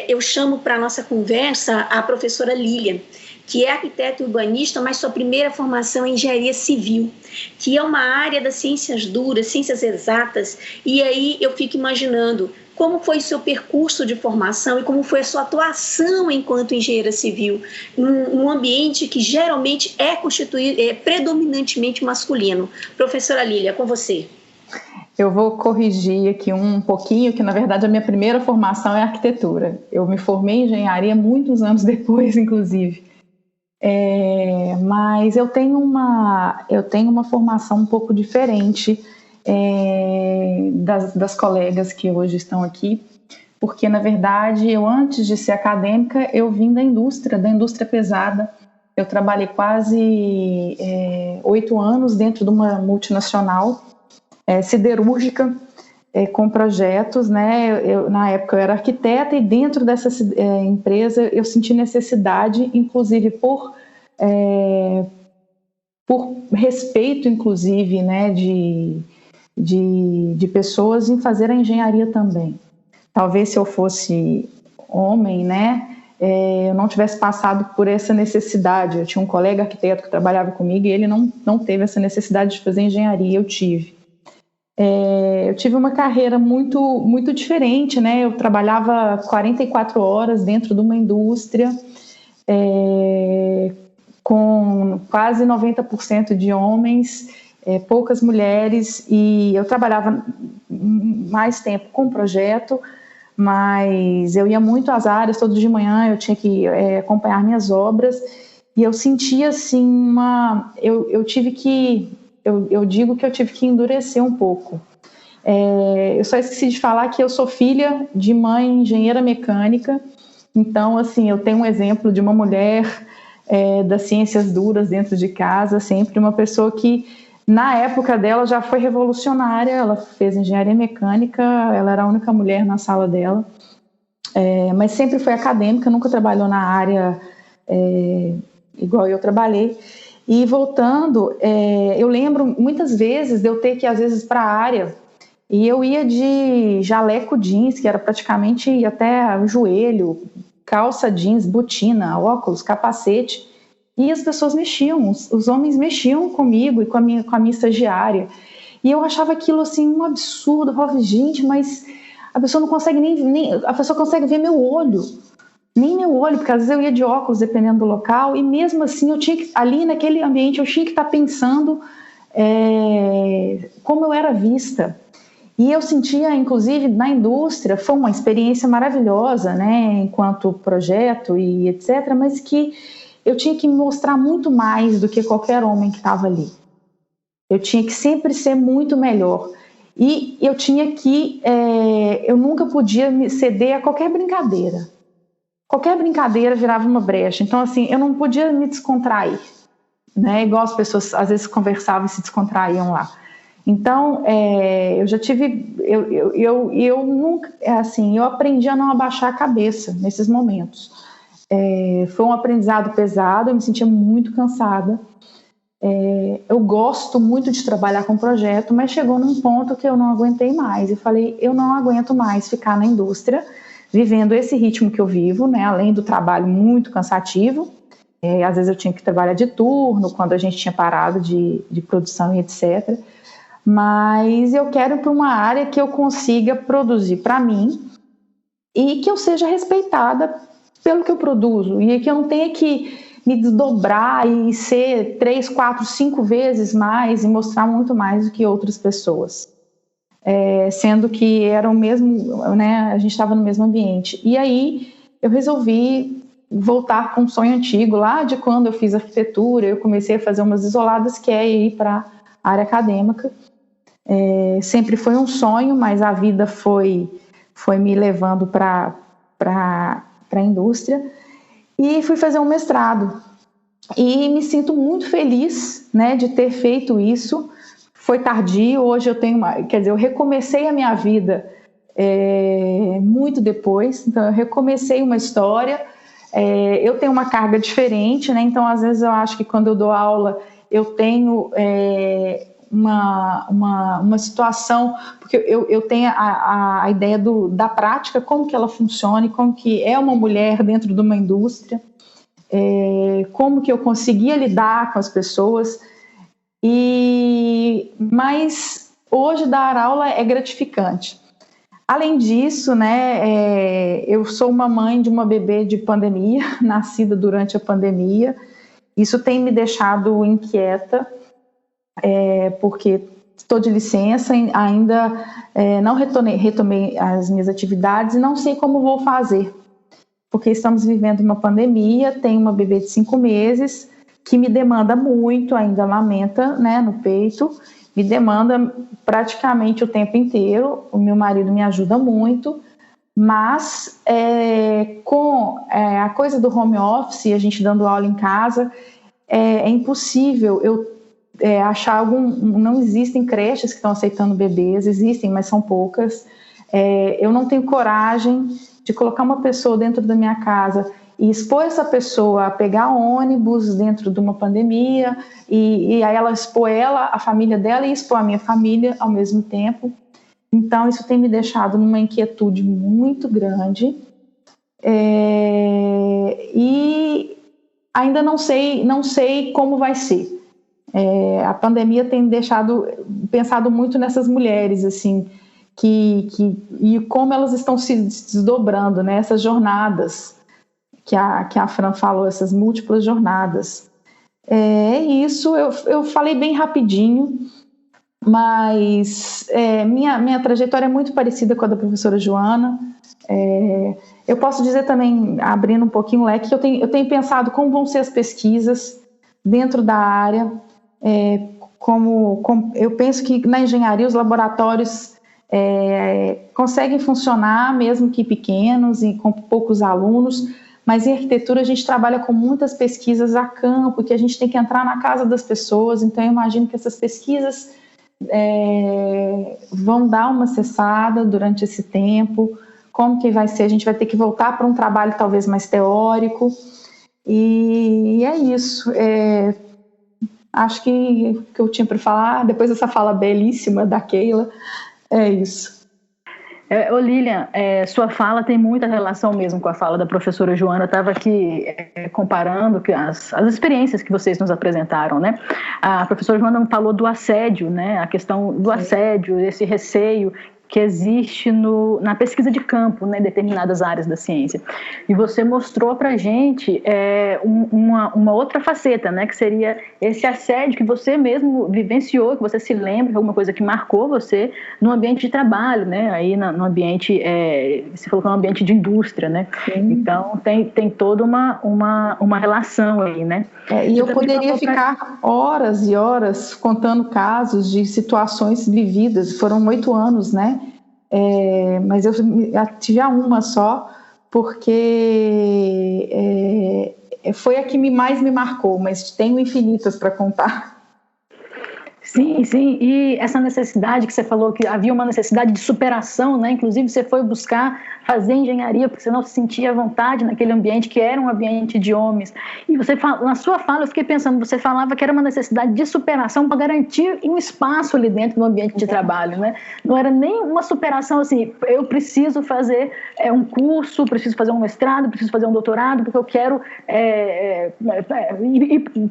eu chamo para a nossa conversa a professora Lilian, que é arquiteta e urbanista, mas sua primeira formação é engenharia civil, que é uma área das ciências duras, ciências exatas, e aí eu fico imaginando como foi o seu percurso de formação e como foi a sua atuação enquanto engenheira civil, num ambiente que geralmente é constituído, predominantemente masculino. Professora Lília, com você. Eu vou corrigir aqui um pouquinho, que na verdade a minha primeira formação é arquitetura. Eu me formei em engenharia muitos anos depois, inclusive. Mas eu tenho uma formação um pouco diferente das colegas que hoje estão aqui, porque na verdade eu, antes de ser acadêmica, eu vim da indústria pesada. Eu trabalhei quase 8 anos dentro de uma multinacional siderúrgica, com projetos, né? Na época eu era arquiteta, e dentro dessa empresa eu senti necessidade, inclusive por respeito, inclusive, né, de pessoas, em fazer a engenharia também. Talvez se eu fosse homem, né, eu não tivesse passado por essa necessidade. Eu tinha um colega arquiteto que trabalhava comigo e ele não teve essa necessidade de fazer engenharia, eu tive. Eu tive uma carreira muito, muito diferente, né? Eu trabalhava 44 horas dentro de uma indústria, com quase 90% de homens, poucas mulheres, e eu trabalhava mais tempo com projeto, mas eu ia muito às áreas, todo de manhã eu tinha que acompanhar minhas obras, e eu sentia assim eu tive que... Eu digo que eu tive que endurecer um pouco. Eu só esqueci de falar que eu sou filha de mãe engenheira mecânica, então, assim, eu tenho um exemplo de uma mulher das ciências duras dentro de casa, sempre uma pessoa que, na época dela, já foi revolucionária. Ela fez engenharia mecânica, ela era a única mulher na sala dela, mas sempre foi acadêmica, nunca trabalhou na área igual eu trabalhei. E voltando, eu lembro muitas vezes de eu ter que, às vezes, para a área, e eu ia de jaleco jeans, que era praticamente até o joelho, calça jeans, botina, óculos, capacete, e as pessoas mexiam, os homens mexiam comigo e com a minha estagiária, e eu achava aquilo assim um absurdo. Eu falava, gente, mas a pessoa não consegue a pessoa consegue ver meu olho. Nem meu olho, porque às vezes eu ia de óculos, dependendo do local, e mesmo assim eu tinha que, ali naquele ambiente, eu tinha que estar pensando como eu era vista. E eu sentia, inclusive, na indústria, foi uma experiência maravilhosa, né, enquanto projeto e etc., mas que eu tinha que me mostrar muito mais do que qualquer homem que estava ali. Eu tinha que sempre ser muito melhor. E eu tinha que, eu nunca podia me ceder a qualquer brincadeira. Qualquer brincadeira virava uma brecha. Então, assim, eu não podia me descontrair, né? Igual as pessoas, às vezes, conversavam e se descontraíam lá. Então, eu já tive... Eu nunca... assim, eu aprendi a não abaixar a cabeça nesses momentos. Foi um aprendizado pesado, eu me sentia muito cansada. Eu gosto muito de trabalhar com projeto, mas chegou num ponto que eu não aguentei mais. Eu falei, eu não aguento mais ficar na indústria, vivendo esse ritmo que eu vivo, né, além do trabalho muito cansativo. Às vezes eu tinha que trabalhar de turno, quando a gente tinha parado de produção e etc. Mas eu quero ir para uma área que eu consiga produzir para mim e que eu seja respeitada pelo que eu produzo, e que eu não tenha que me desdobrar e ser 3, 4, 5 vezes mais e mostrar muito mais do que outras pessoas. Sendo que era o mesmo, né, a gente estava no mesmo ambiente. E aí eu resolvi voltar com um sonho antigo, lá de quando eu fiz arquitetura. Eu comecei a fazer umas isoladas, que é ir para a área acadêmica. Sempre foi um sonho, mas a vida foi me levando para a indústria, e fui fazer um mestrado. E me sinto muito feliz, né, de ter feito isso. foi tardio. Hoje eu tenho eu recomecei a minha vida muito depois, então eu recomecei uma história. Eu tenho uma carga diferente, né? Então às vezes eu acho que quando eu dou aula eu tenho uma situação, porque eu tenho a ideia da prática, como que ela funciona e como que é uma mulher dentro de uma indústria, como que eu conseguia lidar com as pessoas, mas hoje dar aula é gratificante. Além disso, né, eu sou uma mãe de uma bebê de pandemia, nascida durante a pandemia. Isso tem me deixado inquieta, porque estou de licença, ainda não retomei as minhas atividades e não sei como vou fazer, porque estamos vivendo uma pandemia, tenho uma bebê de 5 meses, que me demanda muito, ainda lamenta, né, no peito, me demanda praticamente o tempo inteiro. O meu marido me ajuda muito, mas com a coisa do home office, a gente dando aula em casa, é impossível eu achar não existem creches que estão aceitando bebês, existem, mas são poucas. Eu não tenho coragem de colocar uma pessoa dentro da minha casa e expor essa pessoa a pegar ônibus dentro de uma pandemia, e aí ela expor a família dela, e expor a minha família ao mesmo tempo. Então isso tem me deixado numa inquietude muito grande, e ainda não sei como vai ser. A pandemia tem pensado muito nessas mulheres, assim, e como elas estão se desdobrando, né? Essas jornadas que a Fran falou, essas múltiplas jornadas. Isso, eu falei bem rapidinho, mas minha trajetória é muito parecida com a da professora Joana. Eu posso dizer também, abrindo um pouquinho o leque, que eu tenho pensado como vão ser as pesquisas dentro da área. Eu penso que na engenharia os laboratórios conseguem funcionar, mesmo que pequenos e com poucos alunos, mas em arquitetura a gente trabalha com muitas pesquisas a campo, que a gente tem que entrar na casa das pessoas. Então eu imagino que essas pesquisas vão dar uma cessada durante esse tempo. Como que vai ser? A gente vai ter que voltar para um trabalho talvez mais teórico, e é isso. Acho que o que eu tinha para falar, depois dessa fala belíssima da Keila, é isso. Lilian, sua fala tem muita relação mesmo com a fala da professora Joana. Eu estava aqui comparando as experiências que vocês nos apresentaram, né? A professora Joana falou do assédio, né? A questão do assédio, esse receio que existe na pesquisa de campo, né, em determinadas áreas da ciência. E você mostrou para a gente uma outra faceta, né, que seria esse assédio que você mesmo vivenciou, que você se lembra, alguma coisa que marcou você no ambiente de trabalho, né, aí no ambiente, você falou que é um ambiente de indústria, né? Sim. Então tem toda uma relação aí, né? E eu poderia ficar horas e horas contando casos de situações vividas. Foram 8 anos, né? Mas eu tive uma só, porque foi a que mais me marcou, mas tenho infinitas para contar. Sim, sim, e essa necessidade que você falou, que havia uma necessidade de superação, né? Inclusive você foi buscar fazer engenharia porque você não se sentia à vontade naquele ambiente que era um ambiente de homens. E você, na sua fala, eu fiquei pensando, você falava que era uma necessidade de superação para garantir um espaço ali dentro do ambiente de trabalho, né? Não era nem uma superação assim, eu preciso fazer um curso, preciso fazer um mestrado, preciso fazer um doutorado, porque eu quero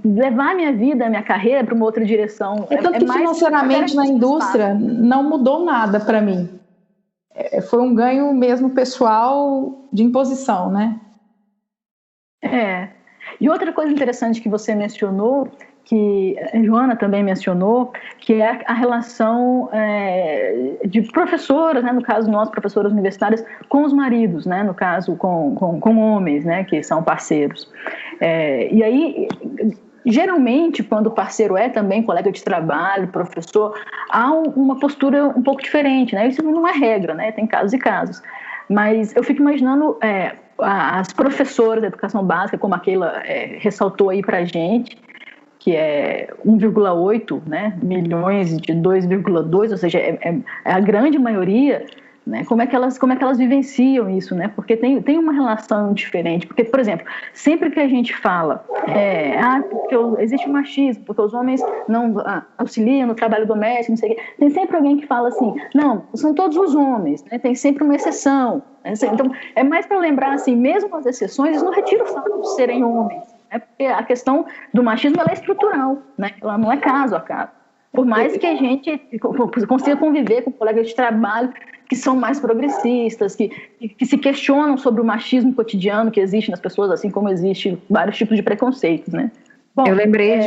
levar minha vida, minha carreira para uma outra direção. Tanto que financeiramente na indústria não mudou nada para mim. Foi um ganho mesmo pessoal de imposição, né? E outra coisa interessante que você mencionou, que a Joana também mencionou, que é a relação de professoras, né, no caso nós, professoras universitárias, com os maridos, né, no caso com homens, né, que são parceiros. E aí, geralmente, quando o parceiro é também colega de trabalho, professor, há uma postura um pouco diferente, né? Isso não é regra, né? Tem casos e casos. Mas eu fico imaginando as professoras da educação básica, como a Keila ressaltou aí pra gente, que é 1,8, né, milhões de 2,2, ou seja, é a grande maioria, né, como é que elas vivenciam isso, né? Porque tem uma relação diferente. Porque, por exemplo, sempre que a gente fala porque existe machismo, porque os homens não auxiliam no trabalho doméstico, não sei o quê, tem sempre alguém que fala assim, não, são todos os homens, né? Tem sempre uma exceção. Né? Então, é mais para lembrar, assim, mesmo as exceções, não retira o fato de serem homens. Né? Porque a questão do machismo ela é estrutural, né? Ela não é caso a caso. Por mais que a gente consiga conviver com colegas de trabalho que são mais progressistas, que se questionam sobre o machismo cotidiano que existe nas pessoas, assim como existe vários tipos de preconceitos, né? Bom, eu lembrei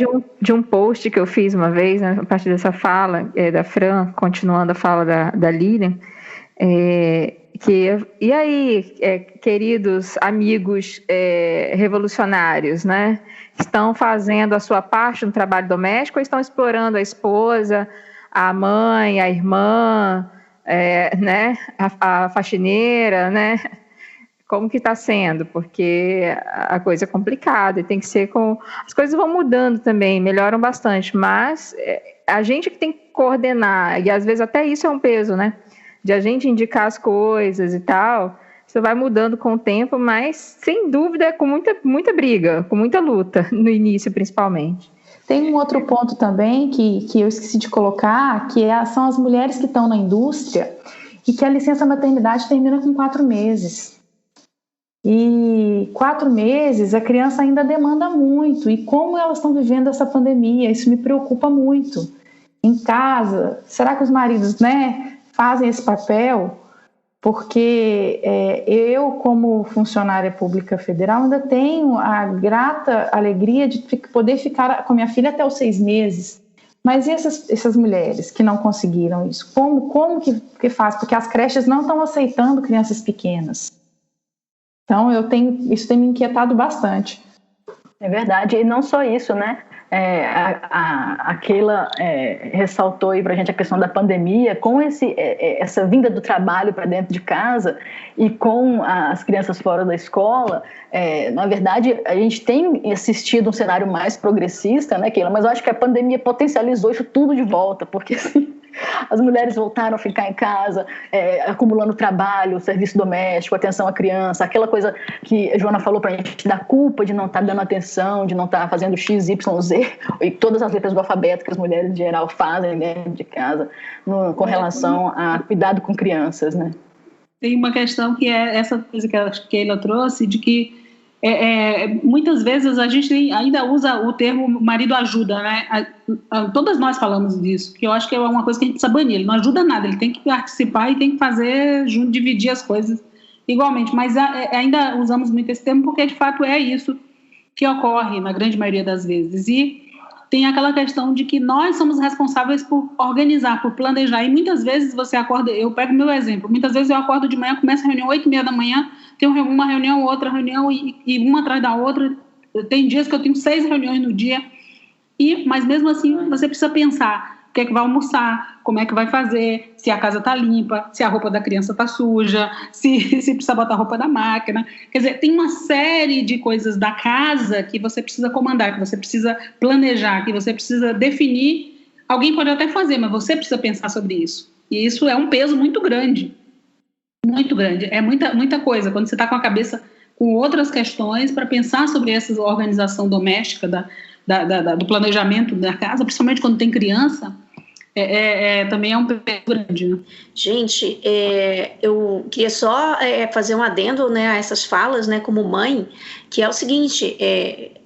de um post que eu fiz uma vez, né, a partir dessa fala da Fran, continuando a fala da Lilian, e aí, queridos amigos revolucionários, né? Estão fazendo a sua parte no trabalho doméstico ou estão explorando a esposa, a mãe, a irmã, né? A faxineira, né? Como que está sendo? Porque a coisa é complicada e tem que ser as coisas vão mudando também, melhoram bastante, mas a gente que tem que coordenar, e às vezes até isso é um peso, né? De a gente indicar as coisas e tal, isso vai mudando com o tempo, mas sem dúvida é com muita briga, com muita luta, no início principalmente. Tem um outro ponto também que eu esqueci de colocar, que são as mulheres que estão na indústria e que a licença maternidade termina com 4 meses. E 4 meses a criança ainda demanda muito, e como elas estão vivendo essa pandemia, isso me preocupa muito. Em casa, será que os maridos, né, fazem esse papel? Porque eu, como funcionária pública federal, ainda tenho a grata alegria de poder ficar com a minha filha até os 6 meses. Mas e essas mulheres que não conseguiram isso? Como que faz? Porque as creches não estão aceitando crianças pequenas. Então, isso tem me inquietado bastante. É verdade, e não só isso, né? A Keila ressaltou aí para a gente a questão da pandemia, com essa vinda do trabalho para dentro de casa e com as crianças fora da escola, na verdade a gente tem assistido um cenário mais progressista, né, Keila? Mas eu acho que a pandemia potencializou isso tudo de volta, porque assim, as mulheres voltaram a ficar em casa, acumulando trabalho, serviço doméstico, atenção à criança, aquela coisa que a Joana falou para a gente da culpa de não estar dando atenção, de não estar fazendo X, Y, Z, e todas as letras do alfabeto que as mulheres em geral fazem dentro de casa, com relação a cuidado com crianças, né? Tem uma questão que é essa coisa que a Keila trouxe, de que muitas vezes a gente ainda usa o termo marido ajuda, né? Todas nós falamos disso, que eu acho que é uma coisa que a gente precisa banir. Ele não ajuda nada, ele tem que participar e tem que fazer junto, dividir as coisas igualmente, mas ainda usamos muito esse termo porque de fato é isso que ocorre na grande maioria das vezes. E tem aquela questão de que nós somos responsáveis por organizar, por planejar, e muitas vezes você acorda, eu pego meu exemplo, muitas vezes eu acordo de manhã, começa a reunião 8h30 da manhã, tenho uma reunião, outra reunião, e uma atrás da outra, tem dias que eu tenho 6 reuniões no dia, mas mesmo assim você precisa pensar o que é que vai almoçar, como é que vai fazer, se a casa está limpa, se a roupa da criança está suja, se precisa botar a roupa da máquina. Quer dizer, tem uma série de coisas da casa que você precisa comandar, que você precisa planejar, que você precisa definir. Alguém pode até fazer, mas você precisa pensar sobre isso. E isso é um peso muito grande. Muito grande. É muita coisa. Quando você está com a cabeça com outras questões para pensar sobre essa organização doméstica, do planejamento da casa, principalmente quando tem criança, também é um peso grande, né? Gente, eu queria só fazer um adendo, né, a essas falas, né, como mãe, que é o seguinte,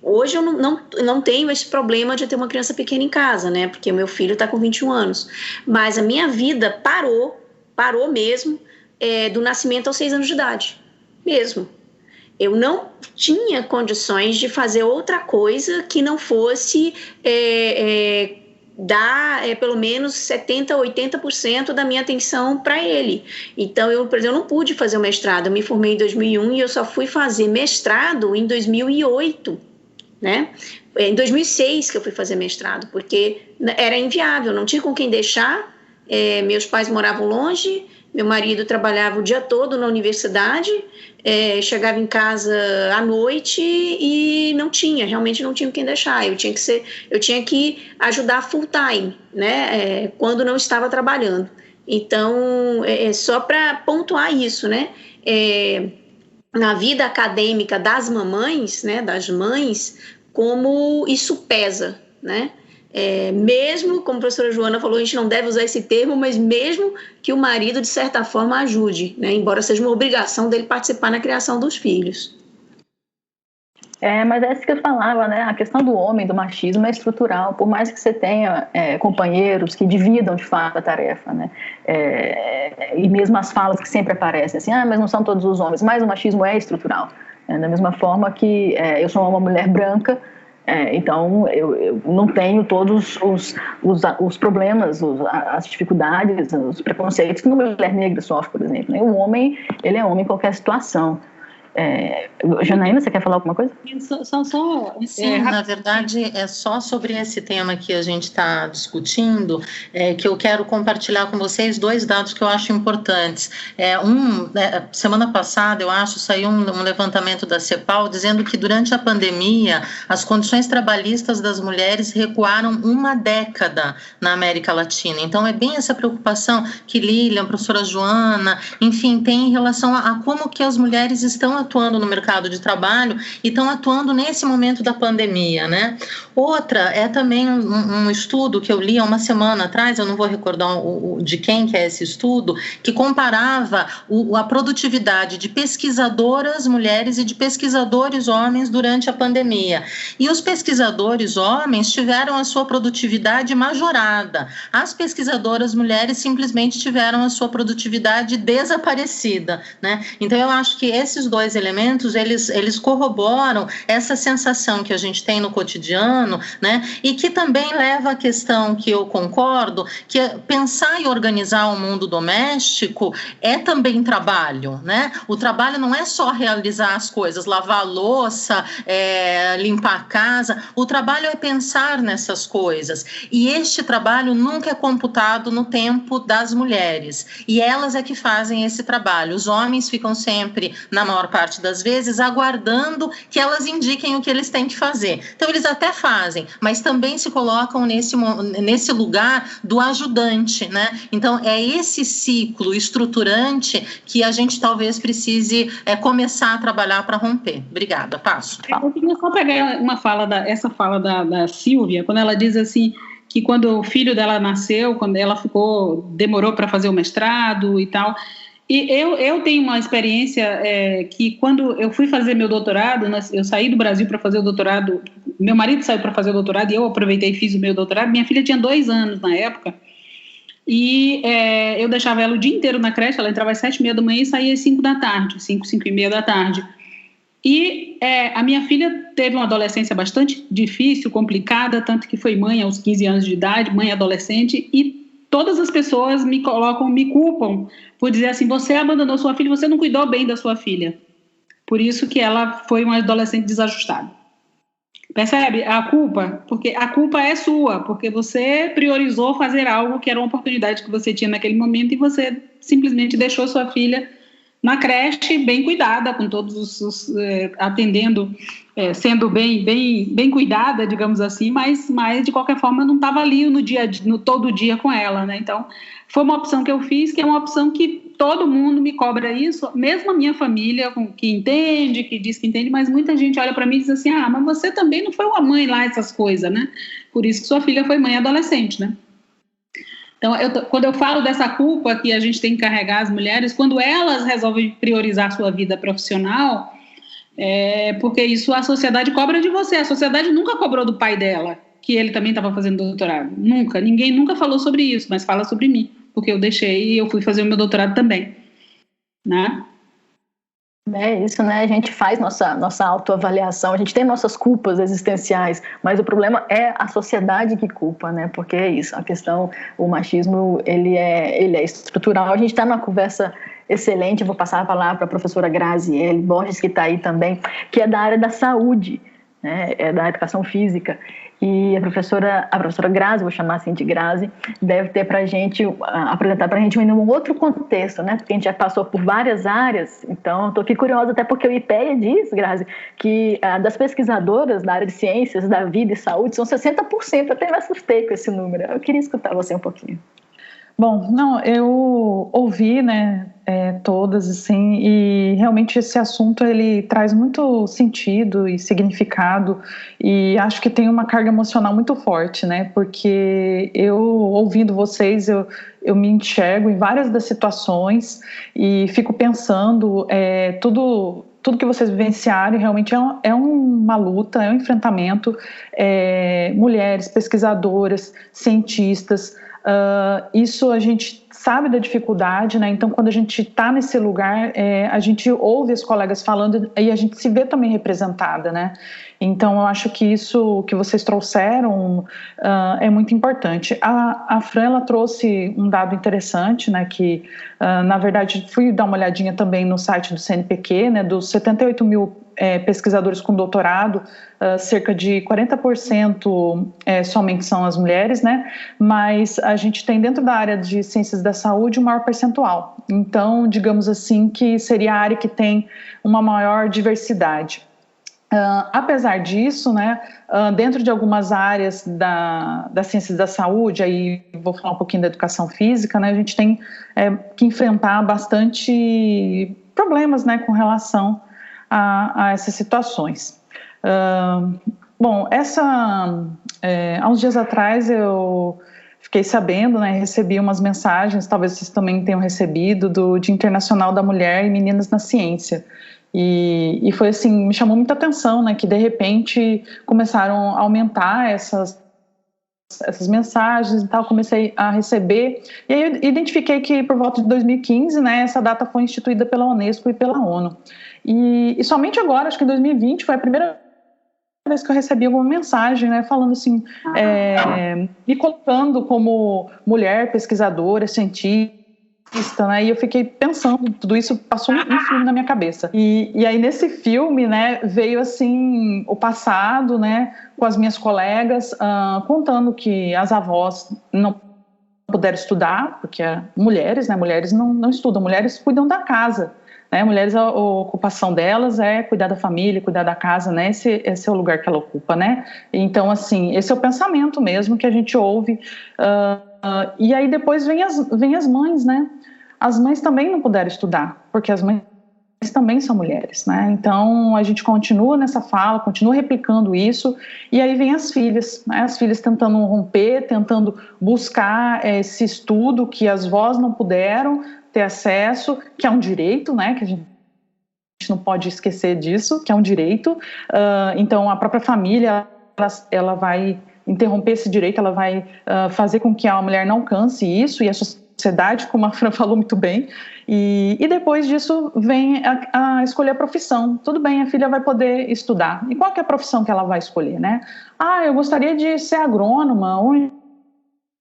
hoje eu não tenho esse problema de ter uma criança pequena em casa, né, porque meu filho está com 21 anos, mas a minha vida parou mesmo do nascimento aos 6 anos de idade, mesmo. Eu não tinha condições de fazer outra coisa que não fosse dar pelo menos 70%, 80% da minha atenção para ele. Então, por exemplo, eu não pude fazer o mestrado. Eu me formei em 2001 e eu só fui fazer mestrado em 2008, né? Em 2006 que eu fui fazer mestrado, porque era inviável, não tinha com quem deixar, meus pais moravam longe, Meu marido trabalhava o dia todo na universidade, chegava em casa à noite e realmente não tinha quem deixar. Eu tinha que ajudar full time, né? Quando não estava trabalhando. Então, só para pontuar isso, né? Na vida acadêmica das mamães, né? Das mães, como isso pesa, né? Mesmo, como a professora Joana falou, a gente não deve usar esse termo, mas mesmo que o marido, de certa forma, ajude, né? Embora seja uma obrigação dele participar na criação dos filhos. Mas é isso que eu falava, né? A questão do homem, do machismo é estrutural, por mais que você tenha companheiros que dividam de fato a tarefa, né? E mesmo as falas que sempre aparecem, assim, mas não são todos os homens, mas o machismo é estrutural. Da mesma forma que eu sou uma mulher branca, então eu não tenho todos os problemas, as dificuldades, os preconceitos que uma mulher negra sofre, por exemplo. O homem, ele é homem em qualquer situação. Janaína, você quer falar alguma coisa? Sim, na verdade é só sobre esse tema que a gente está discutindo que eu quero compartilhar com vocês 2 dados que eu acho importantes. Semana passada, eu acho, saiu um levantamento da CEPAL dizendo que durante a pandemia as condições trabalhistas das mulheres recuaram 1 década na América Latina. Então é bem essa preocupação que Lilian, a professora Joana, enfim, tem em relação a como que as mulheres estão atuando no mercado de trabalho e estão atuando nesse momento da pandemia, né? Outra é também um estudo que eu li há uma semana atrás, eu não vou recordar de quem que é esse estudo, que comparava a produtividade de pesquisadoras mulheres e de pesquisadores homens durante a pandemia. E os pesquisadores homens tiveram a sua produtividade majorada. As pesquisadoras mulheres simplesmente tiveram a sua produtividade desaparecida, né? Então eu acho que esses 2 elementos, eles corroboram essa sensação que a gente tem no cotidiano, né? E que também leva à questão que eu concordo, que pensar e organizar o mundo doméstico é também trabalho, né? O trabalho não é só realizar as coisas, lavar a louça, limpar a casa, o trabalho é pensar nessas coisas. E este trabalho nunca é computado no tempo das mulheres, e elas é que fazem esse trabalho. Os homens ficam sempre, na maior parte das vezes, aguardando que elas indiquem o que eles têm que fazer. Então, eles até fazem, mas também se colocam nesse lugar do ajudante, né? Então, é esse ciclo estruturante que a gente talvez precise começar a trabalhar para romper. Obrigada, passo. Eu queria só pegar essa fala da Silvia, quando ela diz assim, que quando o filho dela nasceu, quando ela demorou para fazer o mestrado e tal. E eu tenho uma experiência que quando eu fui fazer meu doutorado, eu saí do Brasil para fazer o doutorado, meu marido saiu para fazer o doutorado e eu aproveitei e fiz o meu doutorado. Minha filha tinha 2 anos na época e eu deixava ela o dia inteiro na creche, ela entrava às 7h30 da manhã e saía às 5 da tarde, 5h30 da tarde. E a minha filha teve uma adolescência bastante difícil, complicada, tanto que foi mãe aos 15 anos de idade, mãe adolescente, e todas as pessoas me culpam por dizer assim, você abandonou sua filha, você não cuidou bem da sua filha. Por isso que ela foi uma adolescente desajustada. Percebe a culpa? Porque a culpa é sua, porque você priorizou fazer algo que era uma oportunidade que você tinha naquele momento e você simplesmente deixou sua filha na creche, bem cuidada, com todos atendendo, sendo bem cuidada, digamos assim, mas de qualquer forma não estava ali no todo dia com ela, né? Então, foi uma opção que eu fiz, que é uma opção que todo mundo me cobra isso, mesmo a minha família, que entende, que diz que entende, mas muita gente olha para mim e diz assim, mas você também não foi uma mãe lá, essas coisas, né? Por isso que sua filha foi mãe adolescente, né? Então, quando eu falo dessa culpa que a gente tem que carregar as mulheres, quando elas resolvem priorizar a sua vida profissional, porque isso a sociedade cobra de você. A sociedade nunca cobrou do pai dela, que ele também estava fazendo doutorado. Nunca. Ninguém nunca falou sobre isso, mas fala sobre mim, porque eu deixei e eu fui fazer o meu doutorado também, né? É isso, né? A gente faz nossa autoavaliação, a gente tem nossas culpas existenciais, mas o problema é a sociedade que culpa, né? Porque é isso, a questão, o machismo, ele é estrutural. A gente está numa conversa excelente, eu vou passar a palavra para a professora Graziele Borges, que está aí também, que é da área da saúde, né? É da educação física. E a professora Grazi, vou chamar assim de Grazi, deve ter apresentar para a gente em um outro contexto, né? Porque a gente já passou por várias áreas, então estou aqui curiosa até porque o IPEA diz, Grazi, que das pesquisadoras da área de ciências, da vida e saúde, são 60%, até me assustei com esse número. Eu queria escutar você um pouquinho. Bom, não, eu ouvi, né, todas, assim, e realmente esse assunto, ele traz muito sentido e significado, e acho que tem uma carga emocional muito forte, né, porque eu, ouvindo vocês, eu me enxergo em várias das situações e fico pensando, tudo que vocês vivenciaram realmente é uma luta, é um enfrentamento, mulheres, pesquisadoras, cientistas. Isso a gente sabe da dificuldade, né? Então quando a gente está nesse lugar, a gente ouve os colegas falando e a gente se vê também representada, né? Então eu acho que isso que vocês trouxeram é muito importante. A Fran, ela trouxe um dado interessante, né? Que na verdade fui dar uma olhadinha também no site do CNPq, né? Dos 78 mil pesquisadores com doutorado, cerca de 40% somente são as mulheres, né? Mas a gente tem dentro da área de ciências da saúde um maior percentual. Então, digamos assim, que seria a área que tem uma maior diversidade. Apesar disso, né, dentro de algumas áreas das ciências da saúde, aí vou falar um pouquinho da educação física, né, a gente tem que enfrentar bastante problemas, né, com relação a essas situações. Bom, há uns dias atrás eu fiquei sabendo, né, recebi umas mensagens, talvez vocês também tenham recebido, do Dia Internacional da Mulher e Meninas na Ciência. E foi assim, me chamou muita atenção, né, que de repente começaram a aumentar essas mensagens e tal, comecei a receber, e aí eu identifiquei que por volta de 2015, né, essa data foi instituída pela Unesco e pela ONU. E somente agora, acho que em 2020, foi a primeira vez que eu recebi alguma mensagem, né, falando assim, me colocando como mulher, pesquisadora, cientista, né, e eu fiquei pensando, tudo isso passou um filme na minha cabeça. E aí nesse filme, né, veio assim o passado, né, com as minhas colegas, contando que as avós não puderam estudar, porque mulheres não estudam, mulheres cuidam da casa. Né, mulheres, a ocupação delas é cuidar da família, cuidar da casa, né? Esse é o lugar que ela ocupa, né? Então, assim, esse é o pensamento mesmo que a gente ouve. E aí depois vem as mães, né? As mães também não puderam estudar, porque as mães também são mulheres, né? Então a gente continua nessa fala, continua replicando isso, e aí vem as filhas, né? As filhas tentando romper, tentando buscar esse estudo que as vós não puderam ter acesso, que é um direito, né? Que a gente não pode esquecer disso, que é um direito. Então a própria família, ela vai interromper esse direito, ela vai fazer com que a mulher não alcance isso, e a sociedade, como a Fran falou muito bem, e depois disso vem a escolher a profissão. Tudo bem, a filha vai poder estudar. E qual que é a profissão que ela vai escolher, né? Eu gostaria de ser agrônoma ou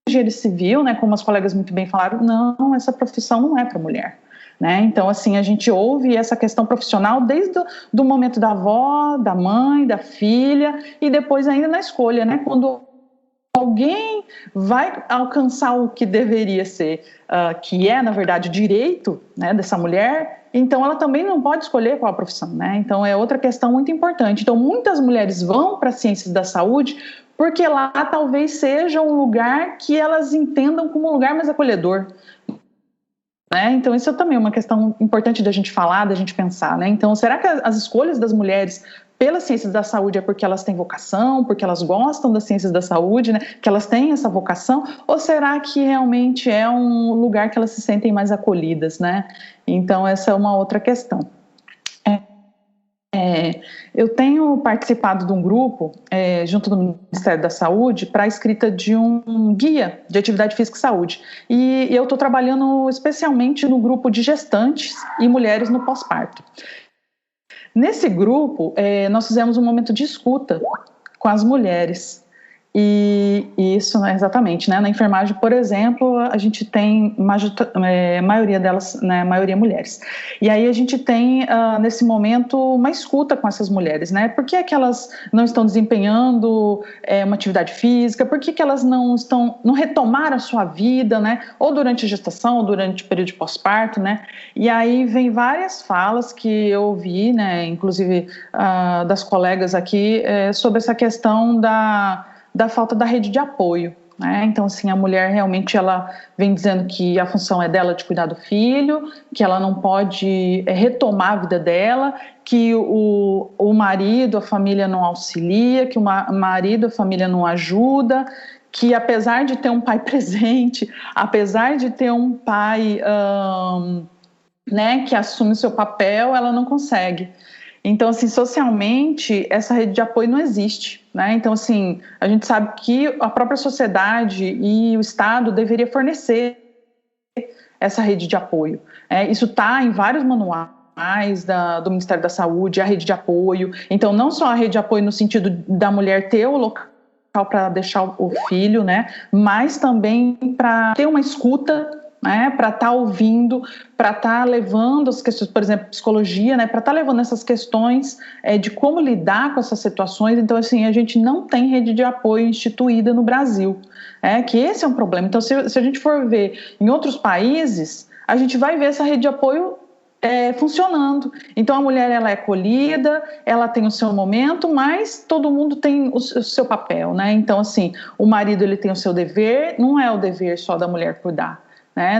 engenheiro civil, né? Como as colegas muito bem falaram, não, essa profissão não é para mulher. Né? Então, assim, a gente ouve essa questão profissional desde do momento da avó, da mãe, da filha, e depois ainda na escolha, né? Quando alguém vai alcançar o que deveria ser, que é, na verdade, o direito, né, dessa mulher, então ela também não pode escolher qual a profissão, né? Então é outra questão muito importante. Então muitas mulheres vão para as ciências da saúde porque lá talvez seja um lugar que elas entendam como um lugar mais acolhedor, né? Então isso é também uma questão importante da gente falar, da gente pensar, né? Então será que as escolhas das mulheres pelas ciências da saúde é porque elas têm vocação, porque elas gostam das ciências da saúde, né? Que elas têm essa vocação, ou será que realmente é um lugar que elas se sentem mais acolhidas, né? Então essa é uma outra questão. Eu tenho participado de um grupo junto do Ministério da Saúde para a escrita de um guia de atividade física e saúde, e eu estou trabalhando especialmente no grupo de gestantes e mulheres no pós-parto. Nesse grupo, nós fizemos um momento de escuta com as mulheres E isso, né, exatamente, né? Na enfermagem, por exemplo, a gente tem maioria delas, né, maioria mulheres. E aí a gente tem, nesse momento, uma escuta com essas mulheres, né? Por que é que elas não estão desempenhando uma atividade física? Por que elas não retomaram a sua vida, né? Ou durante a gestação, ou durante o período de pós-parto, né? E aí vem várias falas que eu ouvi, né? Inclusive das colegas aqui, sobre essa questão da falta da rede de apoio, né? Então, assim, a mulher realmente ela vem dizendo que a função é dela de cuidar do filho, que ela não pode retomar a vida dela, que o marido, a família não auxilia, que o marido, a família não ajuda, que apesar de ter um pai presente, apesar de ter um pai né, que assume o seu papel, ela não consegue. Então, assim, socialmente, essa rede de apoio não existe, né? Então, assim, a gente sabe que a própria sociedade e o Estado deveria fornecer essa rede de apoio. Isso está em vários manuais do Ministério da Saúde, a rede de apoio. Então, não só a rede de apoio no sentido da mulher ter o local para deixar o filho, né? Mas também para ter uma escuta, né, para estar ouvindo, para estar levando as questões, por exemplo, psicologia, né, para estar levando essas questões de como lidar com essas situações. Então, assim, a gente não tem rede de apoio instituída no Brasil, que esse é um problema. Então, se a gente for ver em outros países, a gente vai ver essa rede de apoio funcionando. Então, a mulher ela é acolhida, ela tem o seu momento, mas todo mundo tem o seu papel, né? Então, assim, o marido ele tem o seu dever, não é o dever só da mulher cuidar.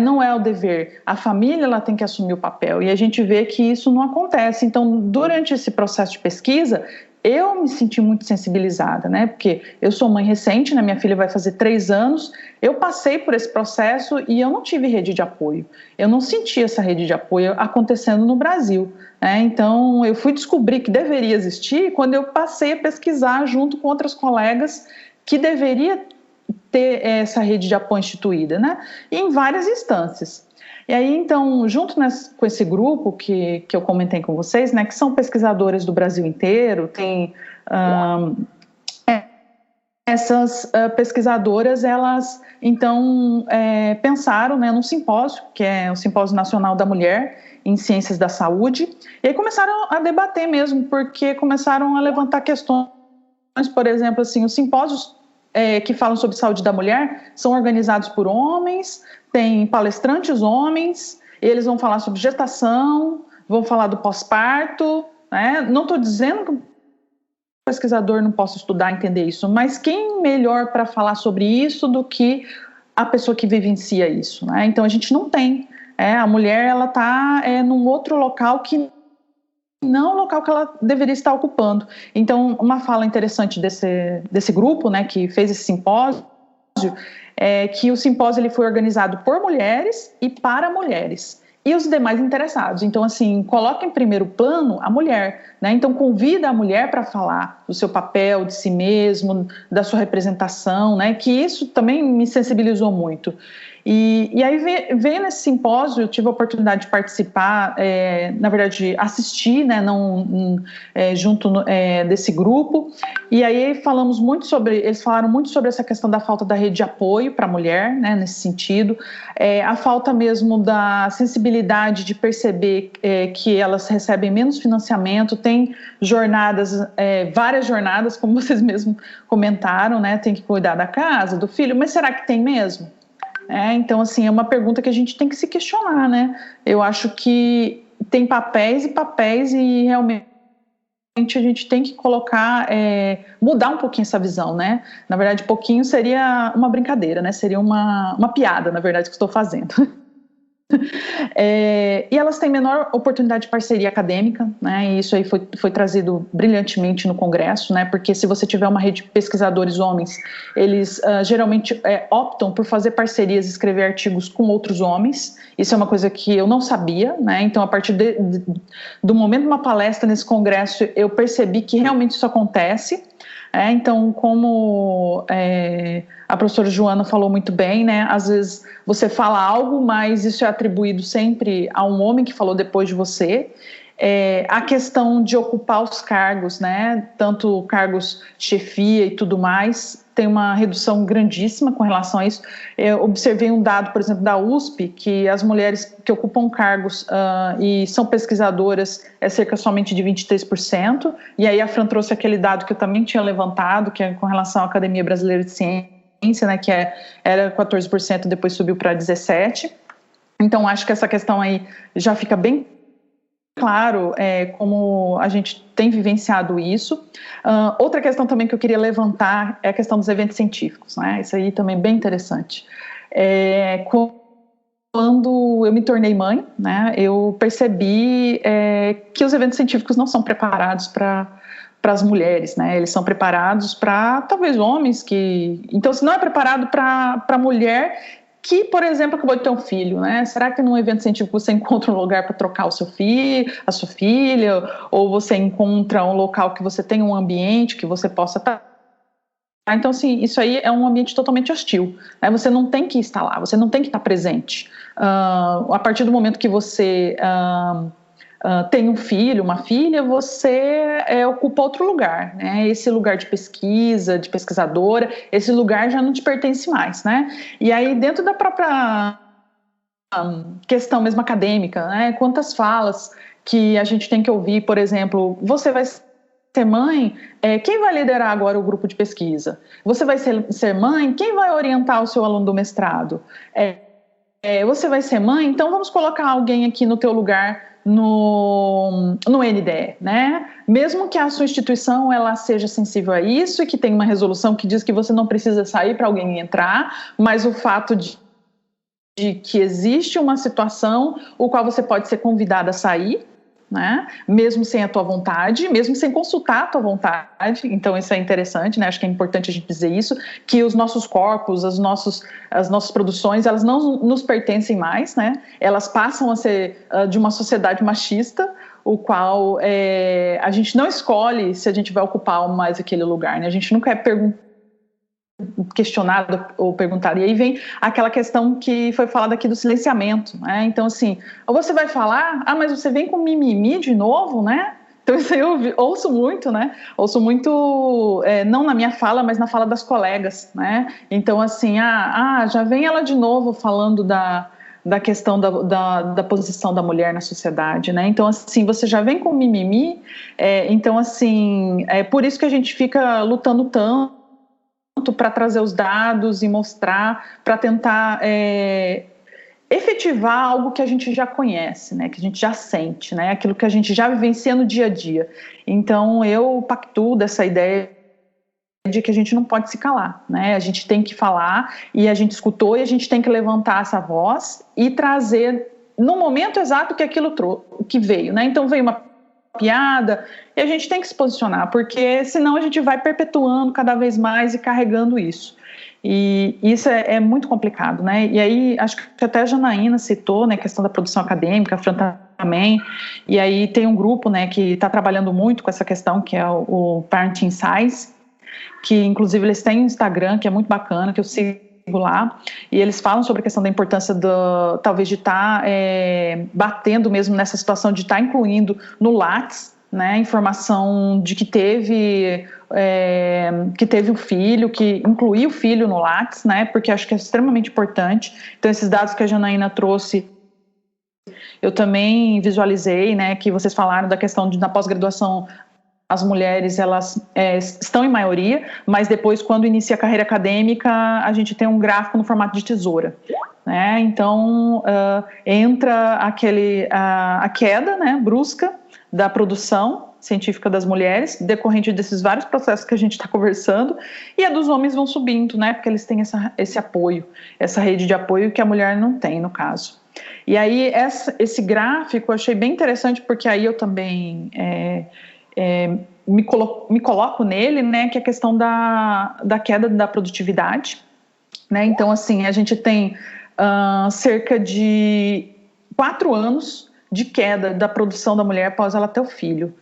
Não é o dever, a família ela tem que assumir o papel, e a gente vê que isso não acontece. Então, durante esse processo de pesquisa, eu me senti muito sensibilizada, né? Porque eu sou mãe recente, né? Minha filha vai fazer 3 anos, eu passei por esse processo e eu não tive rede de apoio, eu não senti essa rede de apoio acontecendo no Brasil, né? Então, eu fui descobrir que deveria existir quando eu passei a pesquisar junto com outras colegas que deveria ter essa rede de apoio instituída, né? E em várias instâncias. E aí, então, junto com esse grupo que eu comentei com vocês, né, que são pesquisadoras do Brasil inteiro, tem essas pesquisadoras, elas, então, pensaram, né, num simpósio, que é o Simpósio Nacional da Mulher em Ciências da Saúde, e aí começaram a debater mesmo, porque começaram a levantar questões, por exemplo, assim, os simpósios que falam sobre saúde da mulher são organizados por homens, tem palestrantes homens, eles vão falar sobre gestação, vão falar do pós-parto, né? Não estou dizendo que o pesquisador não possa estudar e entender isso, mas quem melhor para falar sobre isso do que a pessoa que vivencia isso, né? Então a gente não tem, a mulher ela está num outro local que não o local que ela deveria estar ocupando. Então, uma fala interessante desse grupo, né, que fez esse simpósio, é que o simpósio ele foi organizado por mulheres e para mulheres, e os demais interessados. Então, assim, coloca em primeiro plano a mulher, né? Então, convida a mulher para falar do seu papel, de si mesmo, da sua representação, né? Que isso também me sensibilizou muito. E aí veio nesse simpósio, eu tive a oportunidade de participar, na verdade assistir, né, junto desse grupo, e aí eles falaram muito sobre essa questão da falta da rede de apoio para a mulher, né, nesse sentido, a falta mesmo da sensibilidade de perceber que elas recebem menos financiamento, tem jornadas, várias jornadas, como vocês mesmos comentaram, né, tem que cuidar da casa, do filho, mas será que tem mesmo? Então, assim, é uma pergunta que a gente tem que se questionar, né? Eu acho que tem papéis e realmente a gente tem que colocar, mudar um pouquinho essa visão, né? Na verdade, pouquinho seria uma brincadeira, né? Seria uma piada, na verdade, que estou fazendo. E elas têm menor oportunidade de parceria acadêmica, né? E isso aí foi trazido brilhantemente no Congresso, né? Porque se você tiver uma rede de pesquisadores homens, eles geralmente optam por fazer parcerias e escrever artigos com outros homens. Isso é uma coisa que eu não sabia, né? Então, a partir do momento de uma palestra nesse Congresso, eu percebi que realmente isso acontece. Então, como a professora Joana falou muito bem, né? Às vezes você fala algo, mas isso é atribuído sempre a um homem que falou depois de você. A questão de ocupar os cargos, né? Tanto cargos de chefia e tudo mais, tem uma redução grandíssima com relação a isso. Eu observei um dado, por exemplo, da USP, que as mulheres que ocupam cargos e são pesquisadoras é cerca somente de 23%, e aí a Fran trouxe aquele dado que eu também tinha levantado, que é com relação à Academia Brasileira de Ciência, né, que era 14%, depois subiu para 17%. Então, acho que essa questão aí já fica bem claro como a gente tem vivenciado isso. Outra questão também que eu queria levantar é a questão dos eventos científicos, né? Isso aí também é bem interessante. Quando eu me tornei mãe, né, eu percebi que os eventos científicos não são preparados para as mulheres, né? Eles são preparados para, talvez, homens que... Então, se não é preparado para a mulher que, por exemplo, acabou de ter um filho, né? Será que num evento científico você encontra um lugar para trocar o seu filho, a sua filha, ou você encontra um local que você tem um ambiente que você possa estar? Então, assim, isso aí é um ambiente totalmente hostil, né? Você não tem que estar lá, você não tem que estar presente. A partir do momento que você tem um filho, uma filha, você ocupa outro lugar, né? Esse lugar de pesquisa, de pesquisadora, esse lugar já não te pertence mais, né? E aí, dentro da própria questão mesmo acadêmica, né? Quantas falas que a gente tem que ouvir, por exemplo, você vai ser mãe, quem vai liderar agora o grupo de pesquisa? Você vai ser mãe, quem vai orientar o seu aluno do mestrado? Você vai ser mãe, então vamos colocar alguém aqui no teu lugar no NDE, né? Mesmo que a sua instituição ela seja sensível a isso e que tem uma resolução que diz que você não precisa sair para alguém entrar, mas o fato de que existe uma situação o qual você pode ser convidada a sair, né? Mesmo sem a tua vontade, mesmo sem consultar a tua vontade. Então isso é interessante, né? Acho que é importante a gente dizer isso, que os nossos corpos, as nossas produções, elas não nos pertencem mais, né? Elas passam a ser de uma sociedade machista, o qual a gente não escolhe se a gente vai ocupar mais aquele lugar, né? A gente nunca é questionado ou perguntado. E aí vem aquela questão que foi falada aqui do silenciamento, né? Então, assim, ou você vai falar, mas você vem com mimimi de novo, né? Então, isso aí eu ouço muito, né? Ouço muito, não na minha fala, mas na fala das colegas, né? Então, assim, já vem ela de novo falando da questão da posição da mulher na sociedade, né? Então, assim, você já vem com mimimi, então, assim, é por isso que a gente fica lutando tanto para trazer os dados e mostrar, para tentar efetivar algo que a gente já conhece, né, que a gente já sente, né, aquilo que a gente já vivencia no dia a dia. Então, eu pactuo dessa ideia de que a gente não pode se calar, né, a gente tem que falar, e a gente escutou, e a gente tem que levantar essa voz e trazer, no momento exato que aquilo que veio, né, então veio uma piada, e a gente tem que se posicionar, porque senão a gente vai perpetuando cada vez mais e carregando isso. E isso é muito complicado, né? E aí, acho que até a Janaína citou, né, a questão da produção acadêmica, a Fran também, e aí tem um grupo, né, que está trabalhando muito com essa questão, que é o Parenting Science, que inclusive eles têm um Instagram, que é muito bacana, que eu sigo lá, e eles falam sobre a questão da importância talvez de estar batendo mesmo nessa situação de estar incluindo no Lattes, né, informação de que teve o filho, que incluiu o filho no Lattes, né, porque acho que é extremamente importante. Então esses dados que a Janaína trouxe, eu também visualizei, né, que vocês falaram da questão de na pós-graduação as mulheres, elas estão em maioria, mas depois, quando inicia a carreira acadêmica, a gente tem um gráfico no formato de tesoura, né? Então, entra a queda, né, brusca da produção científica das mulheres, decorrente desses vários processos que a gente está conversando, e a dos homens vão subindo, né, porque eles têm esse apoio, essa rede de apoio que a mulher não tem, no caso. E aí, esse gráfico eu achei bem interessante, porque aí eu também... me coloco nele, né, que é a questão da queda da produtividade, né? Então, assim, a gente tem cerca de 4 anos de queda da produção da mulher após ela ter o filho,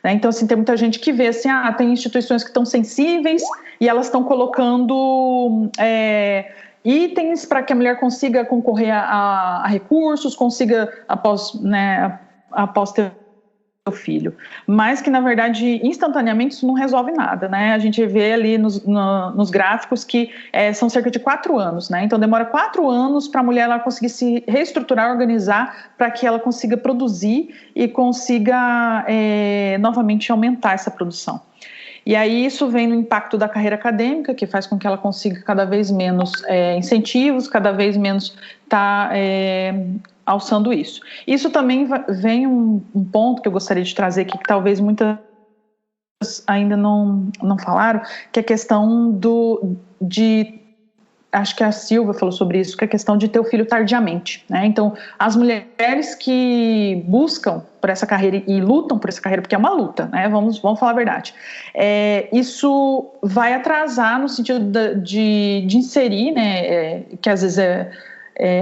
né? Então, assim, tem muita gente que vê assim, tem instituições que estão sensíveis e elas estão colocando itens para que a mulher consiga concorrer a recursos, consiga após ter filho, mas que na verdade instantaneamente isso não resolve nada, né? A gente vê ali nos gráficos que são cerca de 4 anos, né? Então demora 4 anos para a mulher ela conseguir se reestruturar, organizar, para que ela consiga produzir e consiga novamente aumentar essa produção. E aí isso vem no impacto da carreira acadêmica, que faz com que ela consiga cada vez menos incentivos, cada vez menos alçando isso. Isso também vem um ponto que eu gostaria de trazer aqui, que talvez muitas ainda não falaram, que é a questão acho que a Silvia falou sobre isso, que é a questão de ter o filho tardiamente, né? Então, as mulheres que buscam por essa carreira e lutam por essa carreira, porque é uma luta, né? Vamos falar a verdade. Isso vai atrasar no sentido de inserir, né? Que às vezes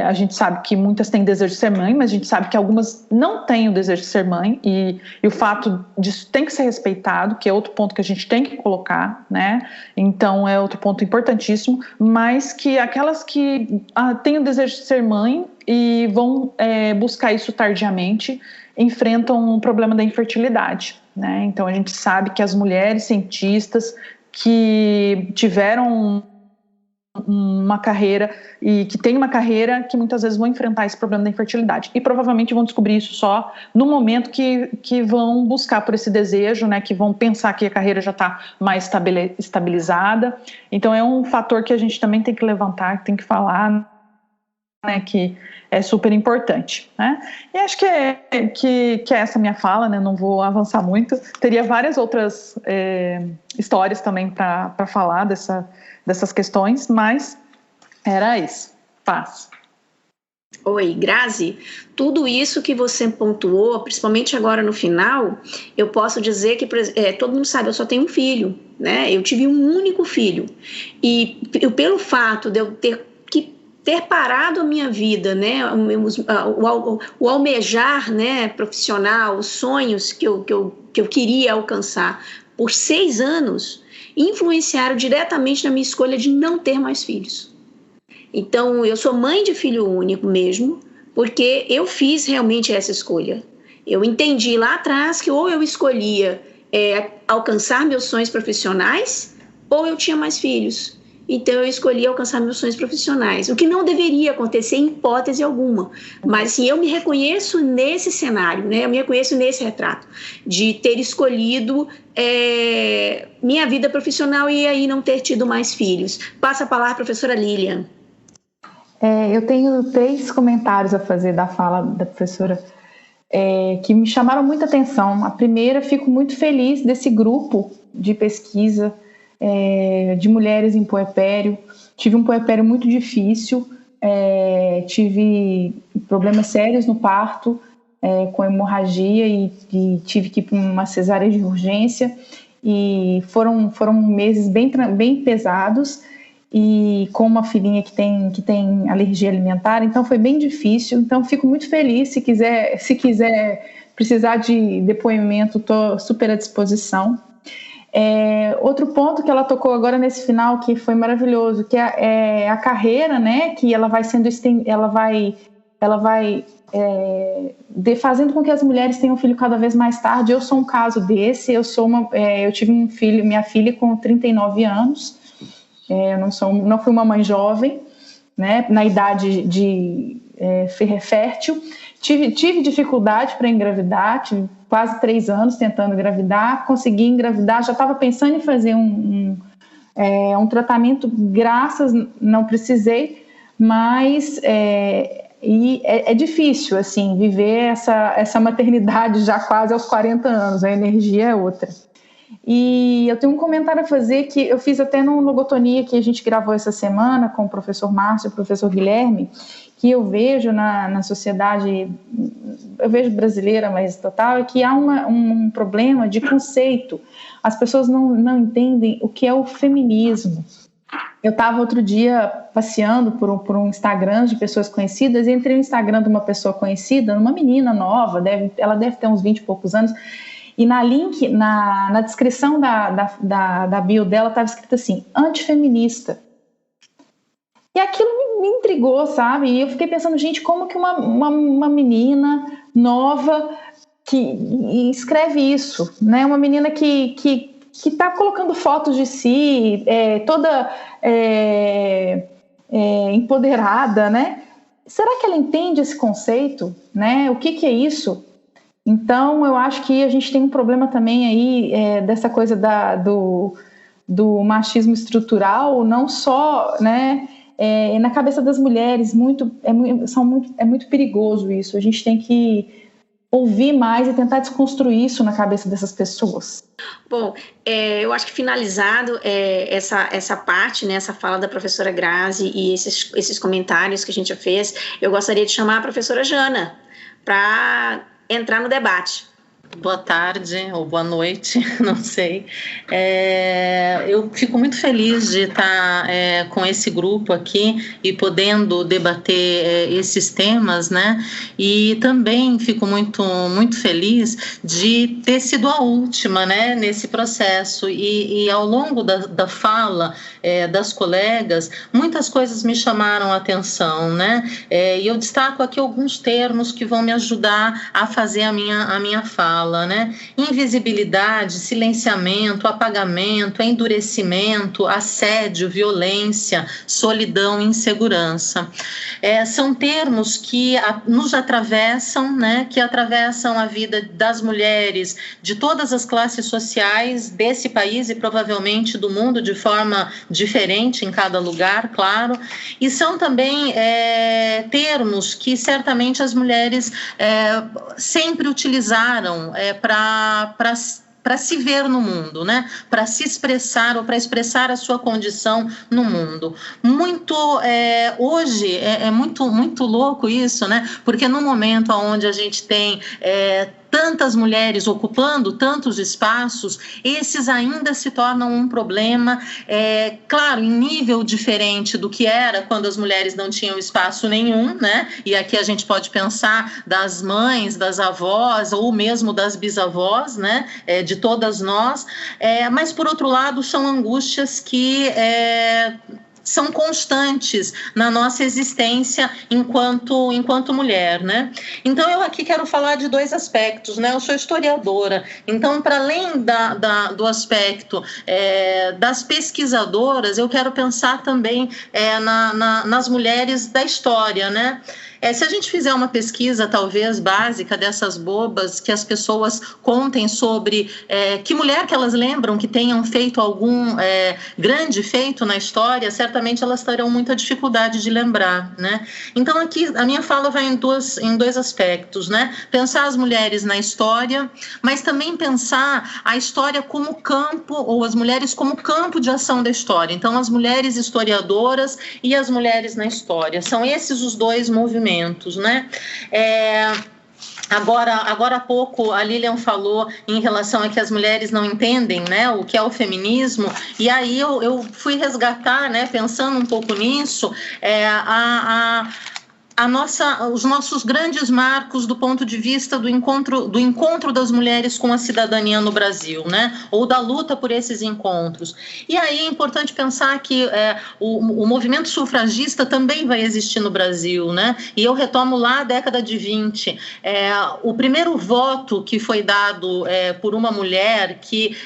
a gente sabe que muitas têm desejo de ser mãe, mas a gente sabe que algumas não têm o desejo de ser mãe, e o fato disso tem que ser respeitado, que é outro ponto que a gente tem que colocar, né? Então é outro ponto importantíssimo, mas que aquelas que têm o desejo de ser mãe e vão buscar isso tardiamente, enfrentam o problema da infertilidade, né? Então a gente sabe que as mulheres cientistas que tiveram uma carreira e que tem uma carreira, que muitas vezes vão enfrentar esse problema da infertilidade e provavelmente vão descobrir isso só no momento que vão buscar por esse desejo, né, que vão pensar que a carreira já está mais estabilizada. Então é um fator que a gente também tem que levantar, que tem que falar, né, que é super importante, né? E acho que é essa minha fala, né? Não vou avançar muito. Teria várias outras histórias também para falar dessas questões, mas era isso. Paz. Oi, Grazi, tudo isso que você pontuou, principalmente agora no final, eu posso dizer que todo mundo sabe, eu só tenho um filho, né? Eu tive um único filho, e pelo fato de eu ter parado a minha vida, né, o almejar, né, profissional, os sonhos que eu queria alcançar por 6 anos, influenciaram diretamente na minha escolha de não ter mais filhos. Então, eu sou mãe de filho único mesmo, porque eu fiz realmente essa escolha. Eu entendi lá atrás que ou eu escolhia alcançar meus sonhos profissionais, ou eu tinha mais filhos. Então, eu escolhi alcançar meus sonhos profissionais, o que não deveria acontecer em hipótese alguma. Mas, assim, eu me reconheço nesse cenário, né? Eu me reconheço nesse retrato, de ter escolhido minha vida profissional e aí não ter tido mais filhos. Passa a palavra, professora Lilian. Eu tenho 3 comentários a fazer da fala da professora que me chamaram muita atenção. A primeira, fico muito feliz desse grupo de pesquisa de mulheres em puerpério. Tive um puerpério muito difícil, tive problemas sérios no parto, com hemorragia e tive que ir para uma cesárea de urgência, e foram meses bem pesados, e com uma filhinha que tem alergia alimentar, então foi bem difícil. Então fico muito feliz, se quiser precisar de depoimento, estou super à disposição. Outro ponto que ela tocou agora nesse final, que foi maravilhoso, que é a carreira, né, que ela vai sendo fazendo com que as mulheres tenham filho cada vez mais tarde. Eu sou um caso desse. Eu tive um filho, minha filha, com 39 anos. Não fui uma mãe jovem, né, na idade de fértil. Tive dificuldade para engravidar, tive quase 3 anos tentando engravidar, consegui engravidar, já estava pensando em fazer um tratamento, não precisei, mas é difícil, assim, viver essa maternidade já quase aos 40 anos, a energia é outra. E eu tenho um comentário a fazer, que eu fiz até no Logotonia, que a gente gravou essa semana com o professor Márcio e o professor Guilherme, que eu vejo na sociedade, eu vejo brasileira, mas total, é que há um problema de conceito. As pessoas não entendem o que é o feminismo. Eu estava outro dia passeando por um Instagram de pessoas conhecidas, e entrei no Instagram de uma pessoa conhecida, uma menina nova, ela deve ter uns 20 e poucos anos, e na descrição da bio dela estava escrito assim: antifeminista. E aquilo me intrigou, sabe? E eu fiquei pensando, gente, como que uma menina nova escreve isso, né? Uma menina que está colocando fotos de si, toda empoderada, né? Será que ela entende esse conceito, né? O que é isso? Então, eu acho que a gente tem um problema também aí dessa coisa do machismo estrutural, não só, né, na cabeça das mulheres, é muito perigoso isso. A gente tem que ouvir mais e tentar desconstruir isso na cabeça dessas pessoas. Bom, eu acho que finalizado essa parte, né, essa fala da professora Grazi e esses comentários que a gente já fez, eu gostaria de chamar a professora Jana para entrar no debate. Boa tarde ou boa noite, não sei. Eu fico muito feliz de estar com esse grupo aqui e podendo debater esses temas, né? E também fico muito, muito feliz de ter sido a última, né, nesse processo. E ao longo da fala das colegas, muitas coisas me chamaram a atenção, né? E eu destaco aqui alguns termos que vão me ajudar a fazer a minha fala. Né? Invisibilidade, silenciamento, apagamento, endurecimento, assédio, violência, solidão e insegurança. São termos que nos atravessam, né? Que atravessam a vida das mulheres de todas as classes sociais desse país e provavelmente do mundo de forma diferente em cada lugar, claro. E são também termos que certamente as mulheres sempre utilizaram para se ver no mundo, né? Para se expressar ou para expressar a sua condição no mundo. Hoje é muito louco isso, né? Porque no momento onde a gente tem tantas mulheres ocupando tantos espaços, esses ainda se tornam um problema, claro, em nível diferente do que era quando as mulheres não tinham espaço nenhum, né? E aqui a gente pode pensar das mães, das avós ou mesmo das bisavós, né? De todas nós, mas por outro lado são angústias que são constantes na nossa existência enquanto mulher, né? Então, eu aqui quero falar de dois aspectos, né? Eu sou historiadora, então, para além do aspecto das pesquisadoras, eu quero pensar também nas mulheres da história, né? Se a gente fizer uma pesquisa, talvez, básica dessas bobas, que as pessoas contem sobre que mulher que elas lembram que tenham feito algum grande feito na história, certamente elas terão muita dificuldade de lembrar, né? Então, aqui, a minha fala vai em dois aspectos, né? Pensar as mulheres na história, mas também pensar a história como campo, ou as mulheres como campo de ação da história. Então, as mulheres historiadoras e as mulheres na história. São esses os dois movimentos, né? Agora há pouco a Lilian falou em relação a que as mulheres não entendem, né, o que é o feminismo, e aí eu fui resgatar, né, pensando um pouco nisso, os nossos grandes marcos do ponto de vista do encontro das mulheres com a cidadania no Brasil, né? Ou da luta por esses encontros. E aí é importante pensar que o movimento sufragista também vai existir no Brasil, né? E eu retomo lá a década de 20. O primeiro voto que foi dado por uma mulher que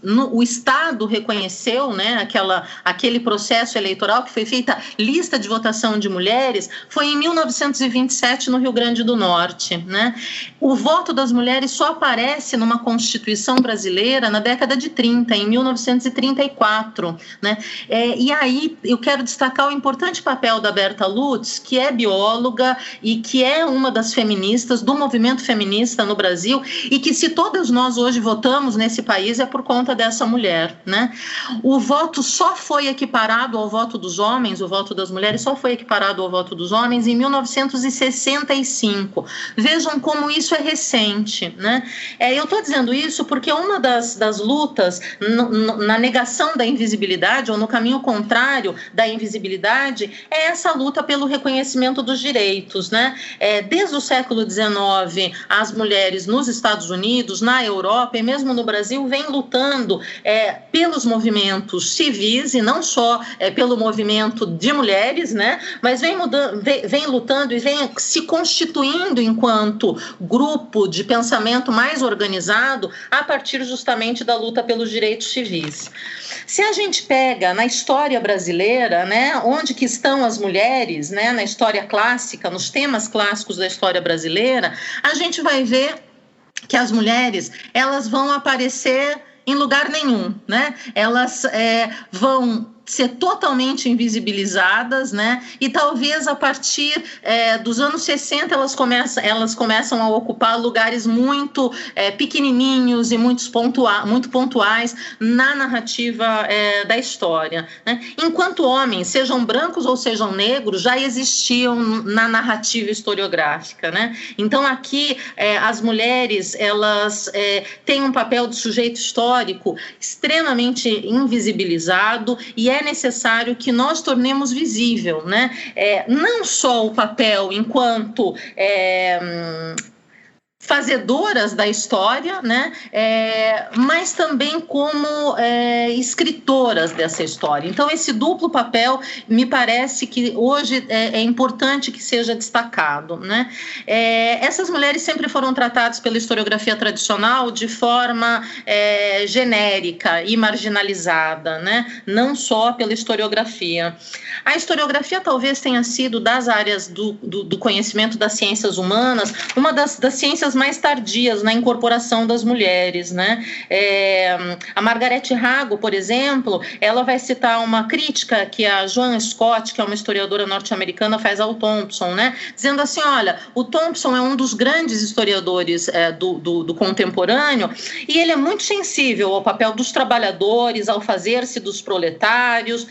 o Estado reconheceu, né, aquele processo eleitoral que foi feita lista de votação de mulheres, foi em 1927 no Rio Grande do Norte, né? O voto das mulheres só aparece numa Constituição brasileira na década de 30, em 1934, né? E aí eu quero destacar o importante papel da Berta Lutz, que é bióloga e que é uma das feministas do movimento feminista no Brasil, e que se todas nós hoje votamos nesse país é por conta dessa mulher, né? O voto só foi equiparado ao voto dos homens, o voto das mulheres só foi equiparado ao voto dos homens em 1965. Vejam como isso é recente, né? Eu estou dizendo isso porque uma das lutas na negação da invisibilidade, ou no caminho contrário da invisibilidade, é essa luta pelo reconhecimento dos direitos, né? Desde o século XIX, as mulheres nos Estados Unidos, na Europa e mesmo no Brasil vêm lutando lutando pelos movimentos civis e não só pelo movimento de mulheres, né? Mas vem lutando e vem se constituindo enquanto grupo de pensamento mais organizado a partir justamente da luta pelos direitos civis. Se a gente pega na história brasileira, né, onde que estão as mulheres, né, na história clássica, nos temas clássicos da história brasileira, a gente vai ver que as mulheres, elas vão aparecer em lugar nenhum, né? Elas vão ser totalmente invisibilizadas, né? E talvez a partir dos anos 60 elas começam a ocupar lugares muito pequenininhos e muito pontuais na narrativa da história, né? Enquanto homens, sejam brancos ou sejam negros, já existiam na narrativa historiográfica, né? Então aqui as mulheres elas têm um papel de sujeito histórico extremamente invisibilizado e é necessário que nós tornemos visível, né? Não só o papel enquanto fazedoras da história, né? Mas também como escritoras dessa história. Então, esse duplo papel me parece que hoje é importante que seja destacado, né? Essas mulheres sempre foram tratadas pela historiografia tradicional de forma genérica e marginalizada, né? Não só pela historiografia. A historiografia talvez tenha sido das áreas do conhecimento das ciências humanas, uma das ciências mais tardias na incorporação das mulheres, né? A Margaret Hago, por exemplo, ela vai citar uma crítica que a Joan Scott, que é uma historiadora norte-americana, faz ao Thompson, né? Dizendo assim, olha, o Thompson é um dos grandes historiadores do contemporâneo e ele é muito sensível ao papel dos trabalhadores, ao fazer-se dos proletários,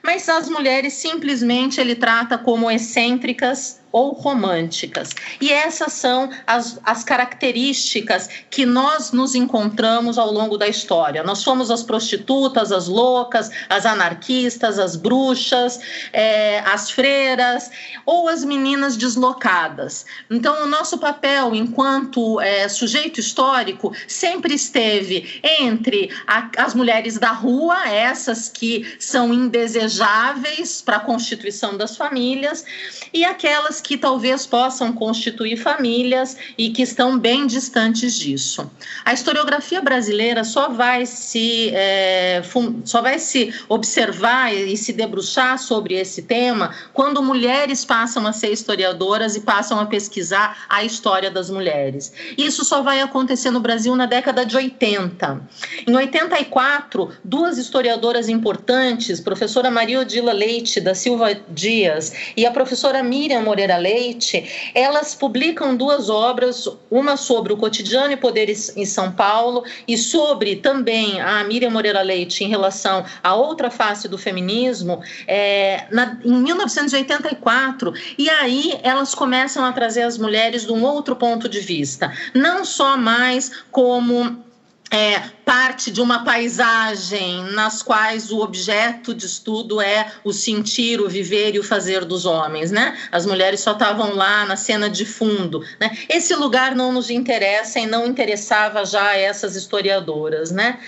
mas as mulheres simplesmente ele trata como excêntricas ou românticas. E essas são as características que nós nos encontramos ao longo da história. Nós somos as prostitutas, as loucas, as anarquistas, as bruxas, as freiras ou as meninas deslocadas. Então, o nosso papel enquanto sujeito histórico sempre esteve entre as mulheres da rua, essas que são indesejáveis para a constituição das famílias, e aquelas que talvez possam constituir famílias e que estão bem distantes disso. A historiografia brasileira só vai se observar e se debruçar sobre esse tema quando mulheres passam a ser historiadoras e passam a pesquisar a história das mulheres. Isso só vai acontecer no Brasil na década de 80. Em 84, duas historiadoras importantes, professora Maria Odila Leite da Silva Dias e a professora Miriam Moreira Leite, elas publicam duas obras, uma sobre o cotidiano e poder em São Paulo e sobre também a Miriam Moreira Leite em relação à outra face do feminismo, em 1984, e aí elas começam a trazer as mulheres de um outro ponto de vista, não só mais como parte de uma paisagem nas quais o objeto de estudo é o sentir, o viver e o fazer dos homens, né? As mulheres só estavam lá na cena de fundo, né? Esse lugar não nos interessa e não interessava já essas historiadoras, né?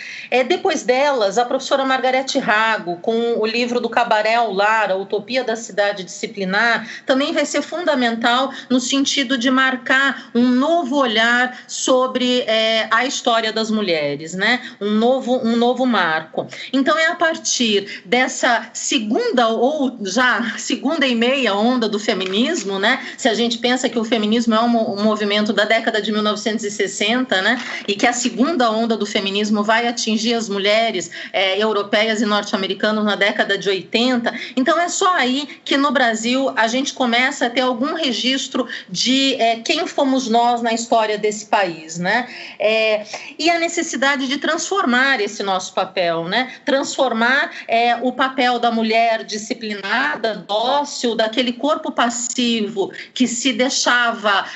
Depois delas, a professora Margarete Hago, com o livro do Cabaré ao Lar, A Utopia da Cidade Disciplinar, também vai ser fundamental no sentido de marcar um novo olhar sobre a história das mulheres, né? Um novo marco. Então, é a partir dessa segunda e meia onda do feminismo, né? Se a gente pensa que o feminismo é um movimento da década de 1960, né? E que a segunda onda do feminismo vai atingir as mulheres europeias e norte-americanas na década de 80. Então, é só aí que no Brasil a gente começa a ter algum registro de quem fomos nós na história desse país, né? E a necessidade de transformar esse nosso papel, né? Transformar o papel da mulher disciplinada, dócil, daquele corpo passivo que se deixava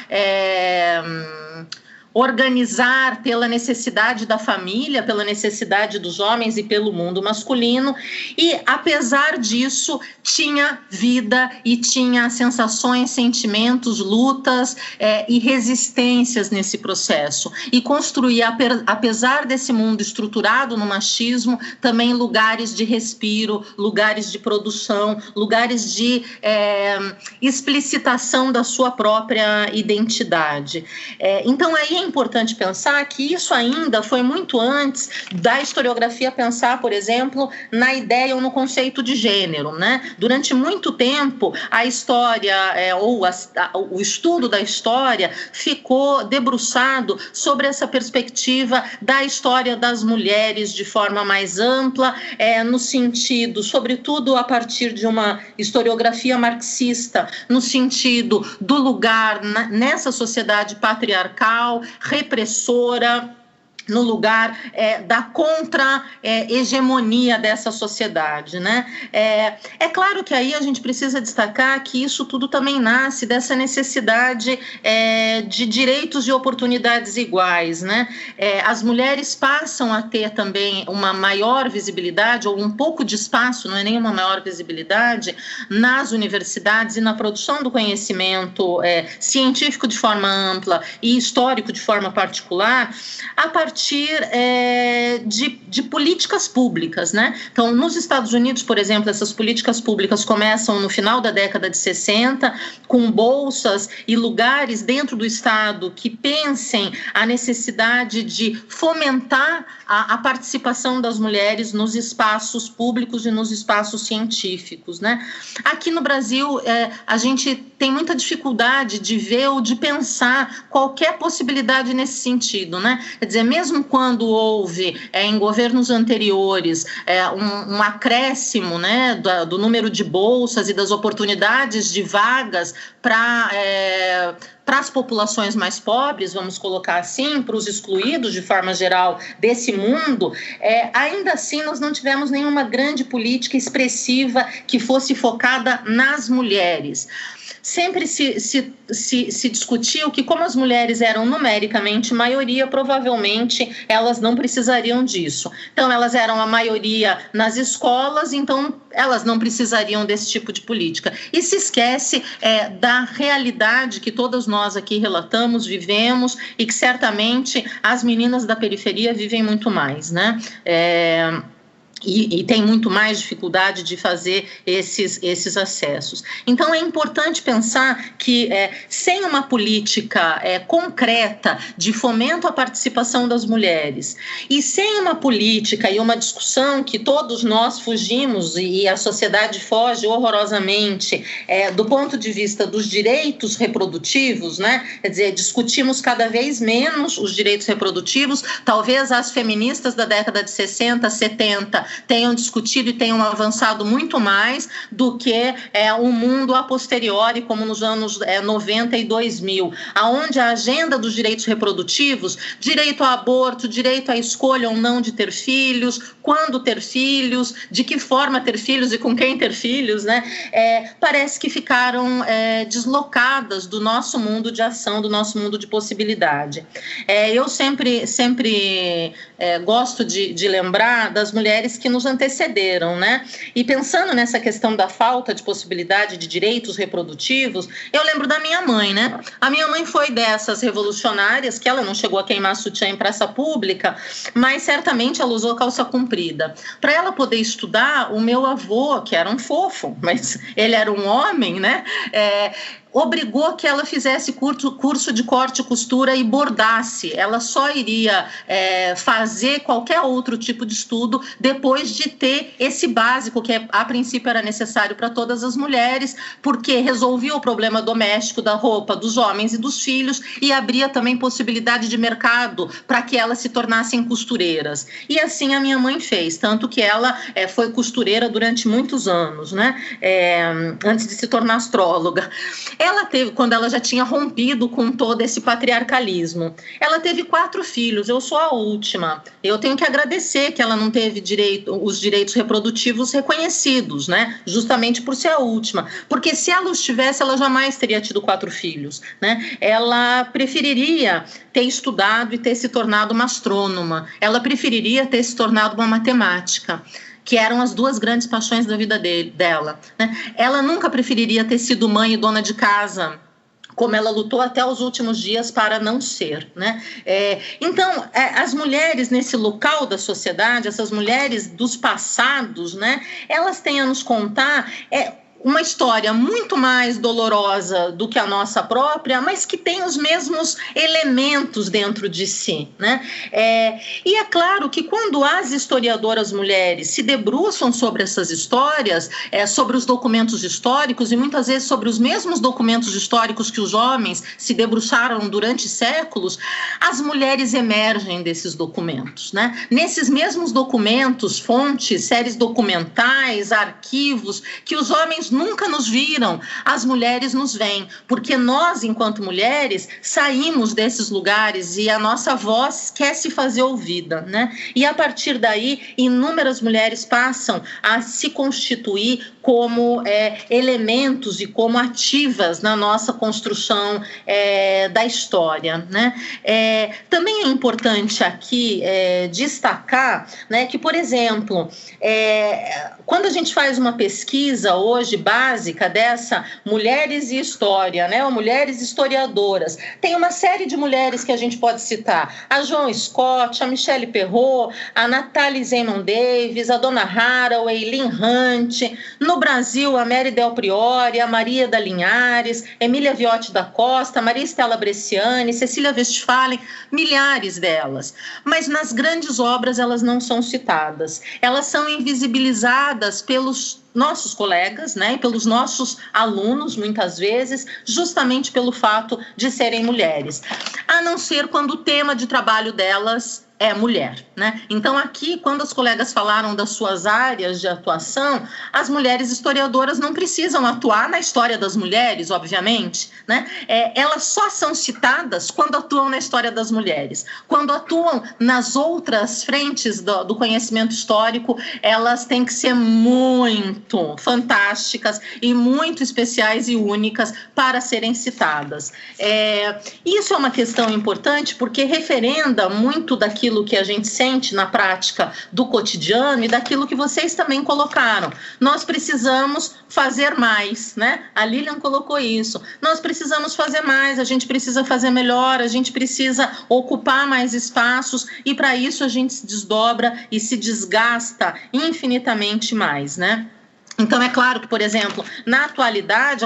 organizar pela necessidade da família, pela necessidade dos homens e pelo mundo masculino, e apesar disso tinha vida e tinha sensações, sentimentos, lutas e resistências nesse processo, e construir, apesar desse mundo estruturado no machismo, também lugares de respiro, lugares de produção, lugares de explicitação da sua própria identidade. Então aí é importante pensar que isso ainda foi muito antes da historiografia pensar, por exemplo, na ideia ou no conceito de gênero, né? Durante muito tempo, a história o estudo da história ficou debruçado sobre essa perspectiva da história das mulheres de forma mais ampla, no sentido, sobretudo a partir de uma historiografia marxista, no sentido do lugar nessa sociedade patriarcal, repressora, no lugar da contra-hegemonia dessa sociedade, né? É claro que aí a gente precisa destacar que isso tudo também nasce dessa necessidade de direitos e oportunidades iguais, né? As mulheres passam a ter também uma maior visibilidade, ou um pouco de espaço, não é nem uma maior visibilidade, nas universidades e na produção do conhecimento científico de forma ampla e histórico de forma particular, a partir de políticas públicas, né? Então, nos Estados Unidos, por exemplo, essas políticas públicas começam no final da década de 60, com bolsas e lugares dentro do Estado que pensem a necessidade de fomentar a participação das mulheres nos espaços públicos e nos espaços científicos, né? Aqui no Brasil, a gente tem muita dificuldade de ver ou de pensar qualquer possibilidade nesse sentido, né? Quer dizer, mesmo quando houve, em governos anteriores, um acréscimo, né, do número de bolsas e das oportunidades de vagas para as populações mais pobres, vamos colocar assim, para os excluídos de forma geral desse mundo, ainda assim nós não tivemos nenhuma grande política expressiva que fosse focada nas mulheres. Sempre se discutiu que, como as mulheres eram numericamente maioria, provavelmente elas não precisariam disso. Então, elas eram a maioria nas escolas, então elas não precisariam desse tipo de política. E se esquece da realidade que todas nós aqui relatamos, vivemos, e que certamente as meninas da periferia vivem muito mais, né? E tem muito mais dificuldade de fazer esses acessos. Então, é importante pensar que, sem uma política concreta de fomento à participação das mulheres, e sem uma política e uma discussão que todos nós fugimos, e a sociedade foge horrorosamente, do ponto de vista dos direitos reprodutivos, né? Quer dizer, discutimos cada vez menos os direitos reprodutivos. Talvez as feministas da década de 60, 70 tenham discutido e tenham avançado muito mais do que o mundo a posteriori, como nos anos 90 e 2000, onde a agenda dos direitos reprodutivos, direito ao aborto, direito à escolha ou não de ter filhos, quando ter filhos, de que forma ter filhos e com quem ter filhos, né? Parece que ficaram deslocadas do nosso mundo de ação, do nosso mundo de possibilidade. Eu sempre gosto de lembrar das mulheres que nos antecederam, né? E pensando nessa questão da falta de possibilidade de direitos reprodutivos, eu lembro da minha mãe, né? A minha mãe foi dessas revolucionárias, que ela não chegou a queimar sutiã em praça pública, mas certamente ela usou calça comprida. Para ela poder estudar, o meu avô, que era um fofo, mas ele era um homem, né? Obrigou que ela fizesse curso de corte e costura e bordasse. Ela só iria fazer qualquer outro tipo de estudo depois de ter esse básico, que a princípio era necessário para todas as mulheres, porque resolvia o problema doméstico da roupa dos homens e dos filhos e abria também possibilidade de mercado para que elas se tornassem costureiras. E assim a minha mãe fez, tanto que ela foi costureira durante muitos anos, né? Antes de se tornar astróloga. ela teve, quando ela já tinha rompido com todo esse patriarcalismo, ela teve 4 filhos, eu sou a última. Eu tenho que agradecer que ela não teve os direitos reprodutivos reconhecidos, né? Justamente por ser a última. Porque se ela os tivesse, ela jamais teria tido 4 filhos, né? Ela preferiria ter estudado e ter se tornado uma astrônoma. Ela preferiria ter se tornado uma matemática, que eram as 2 grandes paixões da vida dela, né? Ela nunca preferiria ter sido mãe e dona de casa, como ela lutou até os últimos dias para não ser, né? Então, as mulheres nesse local da sociedade, essas mulheres dos passados, né? Elas têm a nos contar uma história muito mais dolorosa do que a nossa própria, mas que tem os mesmos elementos dentro de si, né? E é claro que quando as historiadoras mulheres se debruçam sobre essas histórias, sobre os documentos históricos e muitas vezes sobre os mesmos documentos históricos que os homens se debruçaram durante séculos, as mulheres emergem desses documentos, né? Nesses mesmos documentos, fontes, séries documentais, arquivos, que os homens nunca nos viram, as mulheres nos veem, porque nós, enquanto mulheres, saímos desses lugares e a nossa voz quer se fazer ouvida, né? E a partir daí, inúmeras mulheres passam a se constituir como elementos e como ativas na nossa construção da história, né? Também é importante aqui destacar, né, que, por exemplo, quando a gente faz uma pesquisa hoje básica dessa mulheres e história, né, ou mulheres historiadoras, tem uma série de mulheres que a gente pode citar: a Joan Scott, a Michelle Perrot, a Natalie Zemon Davis, a Donna Haraway, Lynn Hunt. No Brasil, a Mary Del Priori, a Maria da Linhares, Emília Viotti da Costa, Maria Estela Bresciani, Cecília Westphalen, milhares delas. Mas nas grandes obras elas não são citadas. Elas são invisibilizadas pelos nossos colegas, né, e pelos nossos alunos, muitas vezes, justamente pelo fato de serem mulheres, a não ser quando o tema de trabalho delas é mulher, né? Então aqui, quando as colegas falaram das suas áreas de atuação, as mulheres historiadoras não precisam atuar na história das mulheres, obviamente, né? Elas só são citadas quando atuam na história das mulheres. Quando atuam nas outras frentes do conhecimento histórico, elas têm que ser muito fantásticas e muito especiais e únicas para serem citadas. Isso é uma questão importante porque referenda muito daquilo que a gente sente na prática do cotidiano e daquilo que vocês também colocaram. Nós precisamos fazer mais, né? A Lilian colocou isso. Nós precisamos fazer mais, a gente precisa fazer melhor, a gente precisa ocupar mais espaços e para isso a gente se desdobra e se desgasta infinitamente mais, né? Então, é claro que, por exemplo, na atualidade,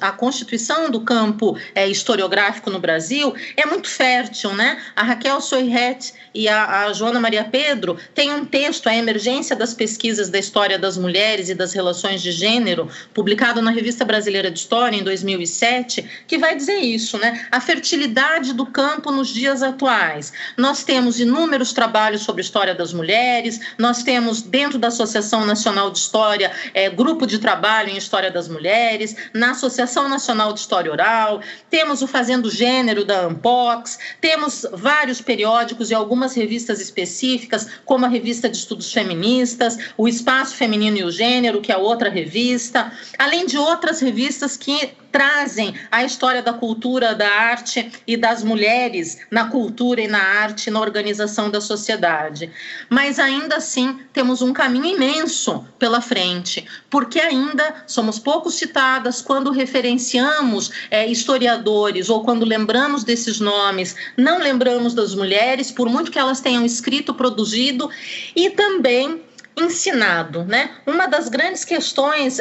a constituição do campo historiográfico no Brasil é muito fértil, né? A Raquel Soirret e a Joana Maria Pedro têm um texto, A Emergência das Pesquisas da História das Mulheres e das Relações de Gênero, publicado na Revista Brasileira de História, em 2007, que vai dizer isso, né? A fertilidade do campo nos dias atuais. Nós temos inúmeros trabalhos sobre a história das mulheres, nós temos, dentro da Associação Nacional de História, grupo de trabalho em História das Mulheres, na Associação Nacional de História Oral, temos o Fazendo Gênero da Ampox, temos vários periódicos e algumas revistas específicas, como a Revista de Estudos Feministas, o Espaço Feminino e o Gênero, que é outra revista, além de outras revistas que trazem a história da cultura, da arte e das mulheres na cultura e na arte, na organização da sociedade. Mas ainda assim temos um caminho imenso pela frente, porque ainda somos pouco citadas quando referenciamos historiadores ou quando lembramos desses nomes, não lembramos das mulheres, por muito que elas tenham escrito, produzido e também ensinado, né? Uma das grandes questões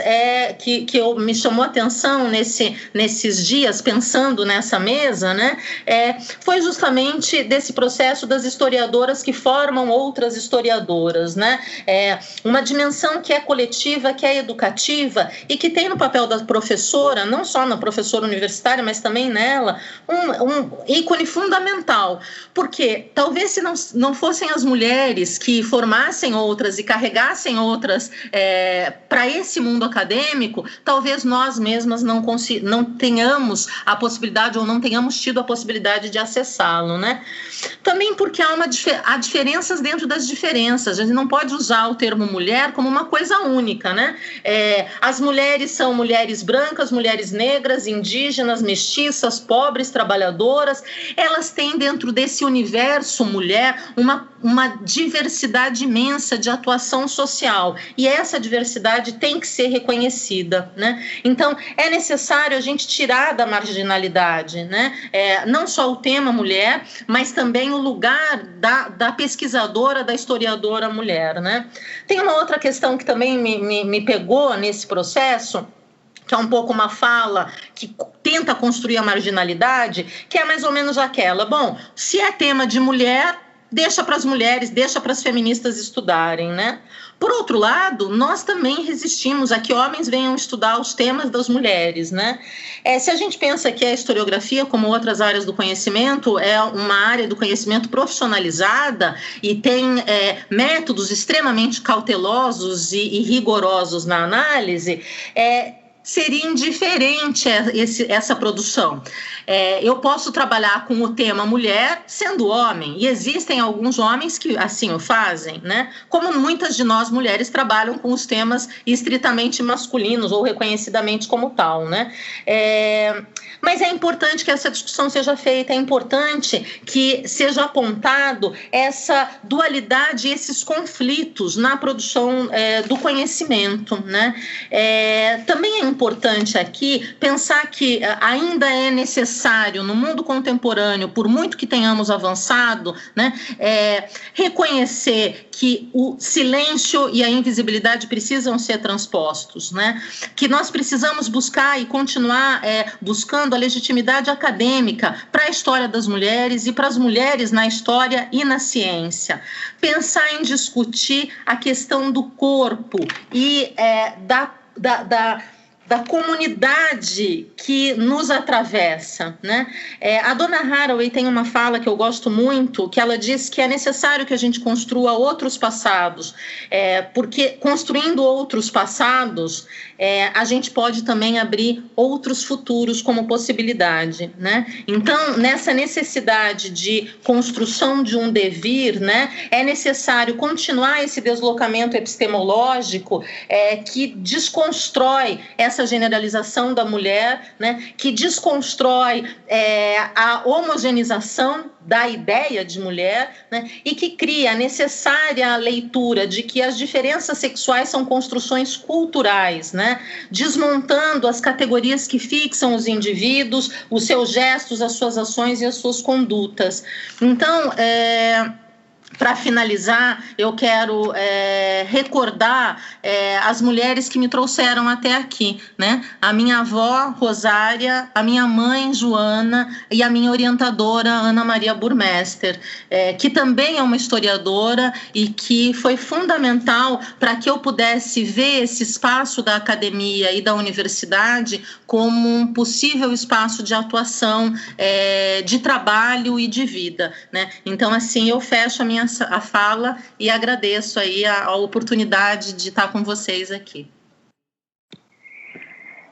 que me chamou a atenção nesses dias, pensando nessa mesa, né? Foi justamente desse processo das historiadoras que formam outras historiadoras, né? Uma dimensão que é coletiva, que é educativa e que tem no papel da professora, não só na professora universitária, mas também nela, um ícone fundamental, porque talvez se não fossem as mulheres que formassem outras e carregassem carregassem outras para esse mundo acadêmico, talvez nós mesmas não tenhamos a possibilidade ou não tenhamos tido a possibilidade de acessá-lo, né? Também porque há diferenças dentro das diferenças. A gente não pode usar o termo mulher como uma coisa única, né? As mulheres são mulheres brancas, mulheres negras, indígenas, mestiças, pobres, trabalhadoras. Elas têm dentro desse universo mulher uma diversidade imensa de atuação social, e essa diversidade tem que ser reconhecida, né? Então, é necessário a gente tirar da marginalidade, né? Não só o tema mulher, mas também o lugar da pesquisadora, da historiadora mulher, né? Tem uma outra questão que também me pegou nesse processo, que é um pouco uma fala que tenta construir a marginalidade, que é mais ou menos aquela: bom, se é tema de mulher, deixa para as mulheres, deixa para as feministas estudarem, né? Por outro lado, nós também resistimos a que homens venham estudar os temas das mulheres, né? Se a gente pensa que a historiografia, como outras áreas do conhecimento, é uma área do conhecimento profissionalizada e tem métodos extremamente cautelosos e rigorosos na análise, seria indiferente essa produção. Eu posso trabalhar com o tema mulher sendo homem, e existem alguns homens que assim o fazem, né? Como muitas de nós mulheres trabalham com os temas estritamente masculinos ou reconhecidamente como tal, né? Mas é importante que essa discussão seja feita, é importante que seja apontado essa dualidade, esses conflitos na produção do conhecimento, né? Também é importante aqui pensar que ainda é necessário no mundo contemporâneo, por muito que tenhamos avançado, né, reconhecer que o silêncio e a invisibilidade precisam ser transpostos, né? Que nós precisamos buscar e continuar buscando a legitimidade acadêmica para a história das mulheres e para as mulheres na história e na ciência. Pensar em discutir a questão do corpo e da comunidade que nos atravessa, né? A dona Haraway tem uma fala que eu gosto muito, que ela diz que é necessário que a gente construa outros passados, porque construindo outros passados, a gente pode também abrir outros futuros como possibilidade, né? Então, nessa necessidade de construção de um devir, né, é necessário continuar esse deslocamento epistemológico que desconstrói essa generalização da mulher, né, que desconstrói a homogeneização da ideia de mulher, né, e que cria a necessária leitura de que as diferenças sexuais são construções culturais, né, desmontando as categorias que fixam os indivíduos, os seus gestos, as suas ações e as suas condutas. Então, para finalizar, eu quero recordar as mulheres que me trouxeram até aqui, né? A minha avó, Rosária, a minha mãe, Joana, e a minha orientadora, Ana Maria Burmester, que também é uma historiadora e que foi fundamental para que eu pudesse ver esse espaço da academia e da universidade como um possível espaço de atuação, de trabalho e de vida, né? Então, assim, eu fecho a fala e agradeço aí a oportunidade de estar com vocês aqui.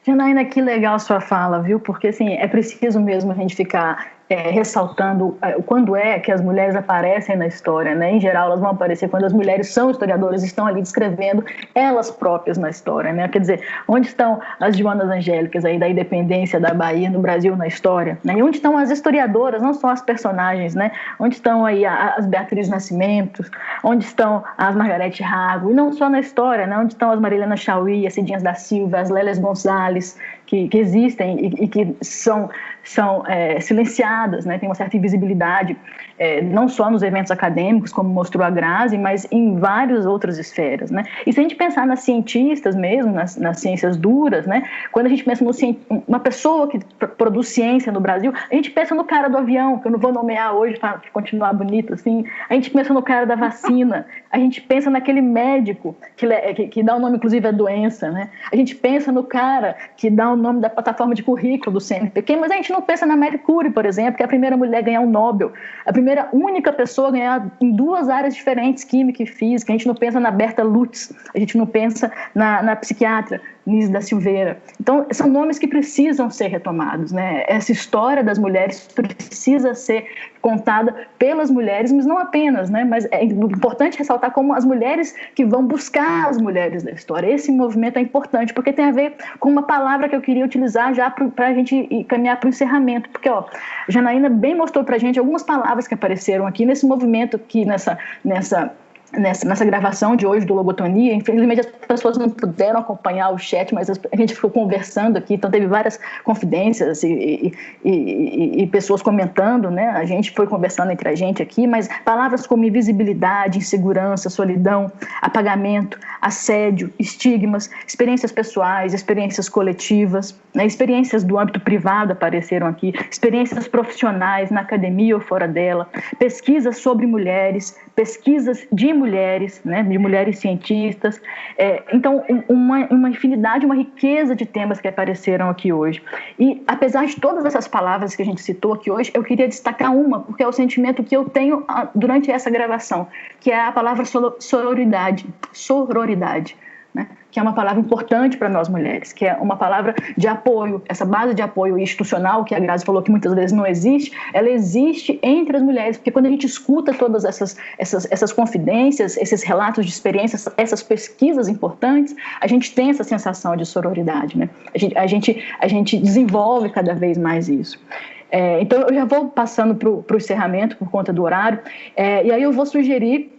Janaína, que legal sua fala, viu? Porque, assim, é preciso mesmo a gente ficar ressaltando quando é que as mulheres aparecem na história, né? Em geral, elas vão aparecer quando as mulheres são historiadoras e estão ali descrevendo elas próprias na história, né? Quer dizer, onde estão as Joanas Angélicas aí da independência da Bahia no Brasil na história, né? E onde estão as historiadoras, não só as personagens, né? Onde estão aí as Beatriz Nascimento, onde estão as Margarete Rago, e não só na história, né? Onde estão as Marilena Chauí, as Cidinhas da Silva, as Lélias Gonçalves, que existem e que são silenciadas, né? Tem uma certa invisibilidade, não só nos eventos acadêmicos, como mostrou a Grazi, mas em várias outras esferas, né? E se a gente pensar nas cientistas mesmo, nas ciências duras, né? Quando a gente pensa uma pessoa que produz ciência no Brasil, a gente pensa no cara do avião, que eu não vou nomear hoje para continuar bonito, assim. A gente pensa no cara da vacina, a gente pensa naquele médico que dá o nome, inclusive, à doença, né? A gente pensa no cara que dá o nome da plataforma de currículo do CNPq, mas a gente não pensa na Marie Curie, por exemplo, que é a primeira mulher a ganhar um Nobel, a primeira primeira única pessoa a ganhar em 2 áreas diferentes, química e física. A gente não pensa na Berta Lutz, a gente não pensa na psiquiatra Nise da Silveira. Então, são nomes que precisam ser retomados, né? Essa história das mulheres precisa ser contada pelas mulheres, mas não apenas, né? Mas é importante ressaltar como as mulheres que vão buscar as mulheres da história. Esse movimento é importante, porque tem a ver com uma palavra que eu queria utilizar já para a gente caminhar para o encerramento, porque Janaína bem mostrou para a gente algumas palavras que apareceram aqui nesse movimento, aqui nessa gravação de hoje do Logotonia. Infelizmente as pessoas não puderam acompanhar o chat, mas a gente ficou conversando aqui, então teve várias confidências e pessoas comentando, né? A gente foi conversando entre a gente aqui, mas palavras como invisibilidade, insegurança, solidão, apagamento, assédio, estigmas, experiências pessoais, experiências coletivas, né? Experiências do âmbito privado apareceram aqui, experiências profissionais na academia ou fora dela, pesquisas sobre mulheres, pesquisas de mulheres, né, de mulheres cientistas. Então, uma infinidade, uma riqueza de temas que apareceram aqui hoje. E, apesar de todas essas palavras que a gente citou aqui hoje, eu queria destacar uma, porque é o sentimento que eu tenho durante essa gravação, que é a palavra sororidade, né? Que é uma palavra importante para nós mulheres, que é uma palavra de apoio, essa base de apoio institucional que a Grazi falou que muitas vezes não existe, ela existe entre as mulheres, porque quando a gente escuta todas essas confidências, esses relatos de experiências, essas pesquisas importantes, a gente tem essa sensação de sororidade, né? A gente desenvolve cada vez mais isso. Então eu já vou passando para o encerramento por conta do horário, e aí eu vou sugerir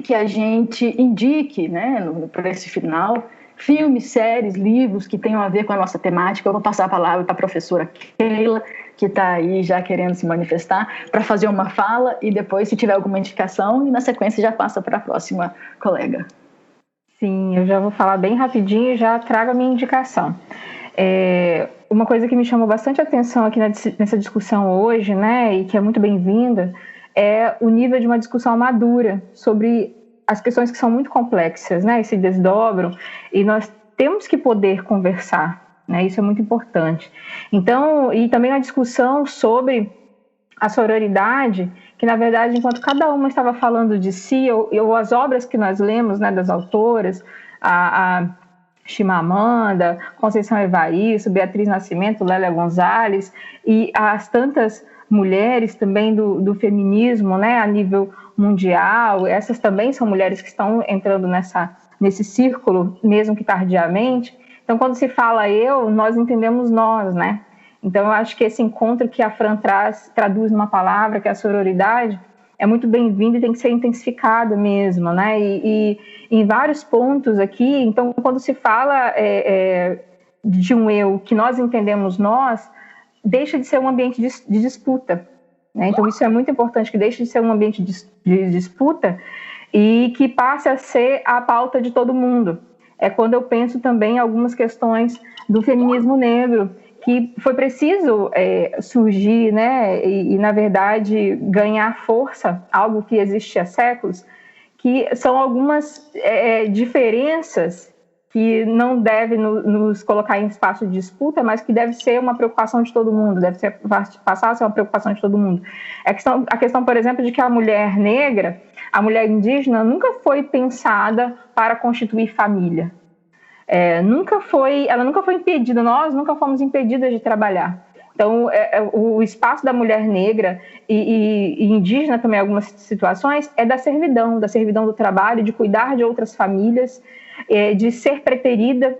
que a gente indique, né, para esse final, filmes, séries, livros que tenham a ver com a nossa temática. Eu vou passar a palavra para a professora Keila, que está aí já querendo se manifestar, para fazer uma fala e depois, se tiver alguma indicação, e na sequência já passa para a próxima colega. Sim, eu já vou falar bem rapidinho e já trago a minha indicação. Uma coisa que me chamou bastante atenção aqui nessa discussão hoje, né, e que é muito bem-vinda, é o nível de uma discussão madura sobre as questões que são muito complexas, né, e se desdobram, e nós temos que poder conversar, né, isso é muito importante. Então, e também a discussão sobre a sororidade, que na verdade, enquanto cada uma estava falando de si, ou as obras que nós lemos, né, das autoras, a Chimamanda, Conceição Evaristo, Beatriz Nascimento, Lélia Gonzalez, e as tantas mulheres também do feminismo, né, a nível mundial, essas também são mulheres que estão entrando nesse círculo, mesmo que tardiamente. Então, quando se fala nós entendemos nós, né? Então, eu acho que esse encontro que a Fran traduz numa palavra, que é a sororidade, é muito bem-vindo e tem que ser intensificado mesmo, né? E em vários pontos aqui, então, quando se fala de um eu que nós entendemos nós, deixa de ser um ambiente de disputa, né? Então, isso é muito importante, que deixe de ser um ambiente de disputa e que passe a ser a pauta de todo mundo. É quando eu penso também em algumas questões do feminismo negro, que foi preciso surgir, né, e, na verdade, ganhar força, algo que existe há séculos, que são algumas diferenças que não deve nos colocar em espaço de disputa, mas que deve ser uma preocupação de todo mundo, passar a ser uma preocupação de todo mundo. A questão, por exemplo, de que a mulher negra, a mulher indígena, nunca foi pensada para constituir família. Ela nunca foi impedida, nós nunca fomos impedidas de trabalhar. Então, o espaço da mulher negra e indígena também, em algumas situações, é da servidão do trabalho, de cuidar de outras famílias, de ser preterida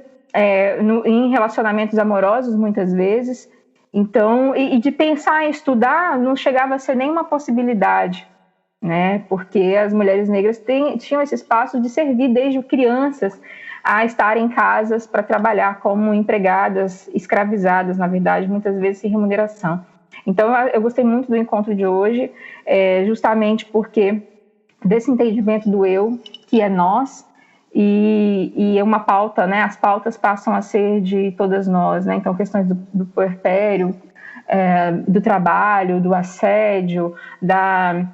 em relacionamentos amorosos, muitas vezes. Então, e de pensar em estudar não chegava a ser nenhuma possibilidade, né? Porque as mulheres negras tinham esse espaço de servir desde crianças a estar em casas para trabalhar como empregadas, escravizadas, na verdade, muitas vezes sem remuneração. Então, eu gostei muito do encontro de hoje, justamente porque desse entendimento do eu, que é nós, e é uma pauta, né? As pautas passam a ser de todas nós, né? Então, questões do puerpério, do trabalho, do assédio, da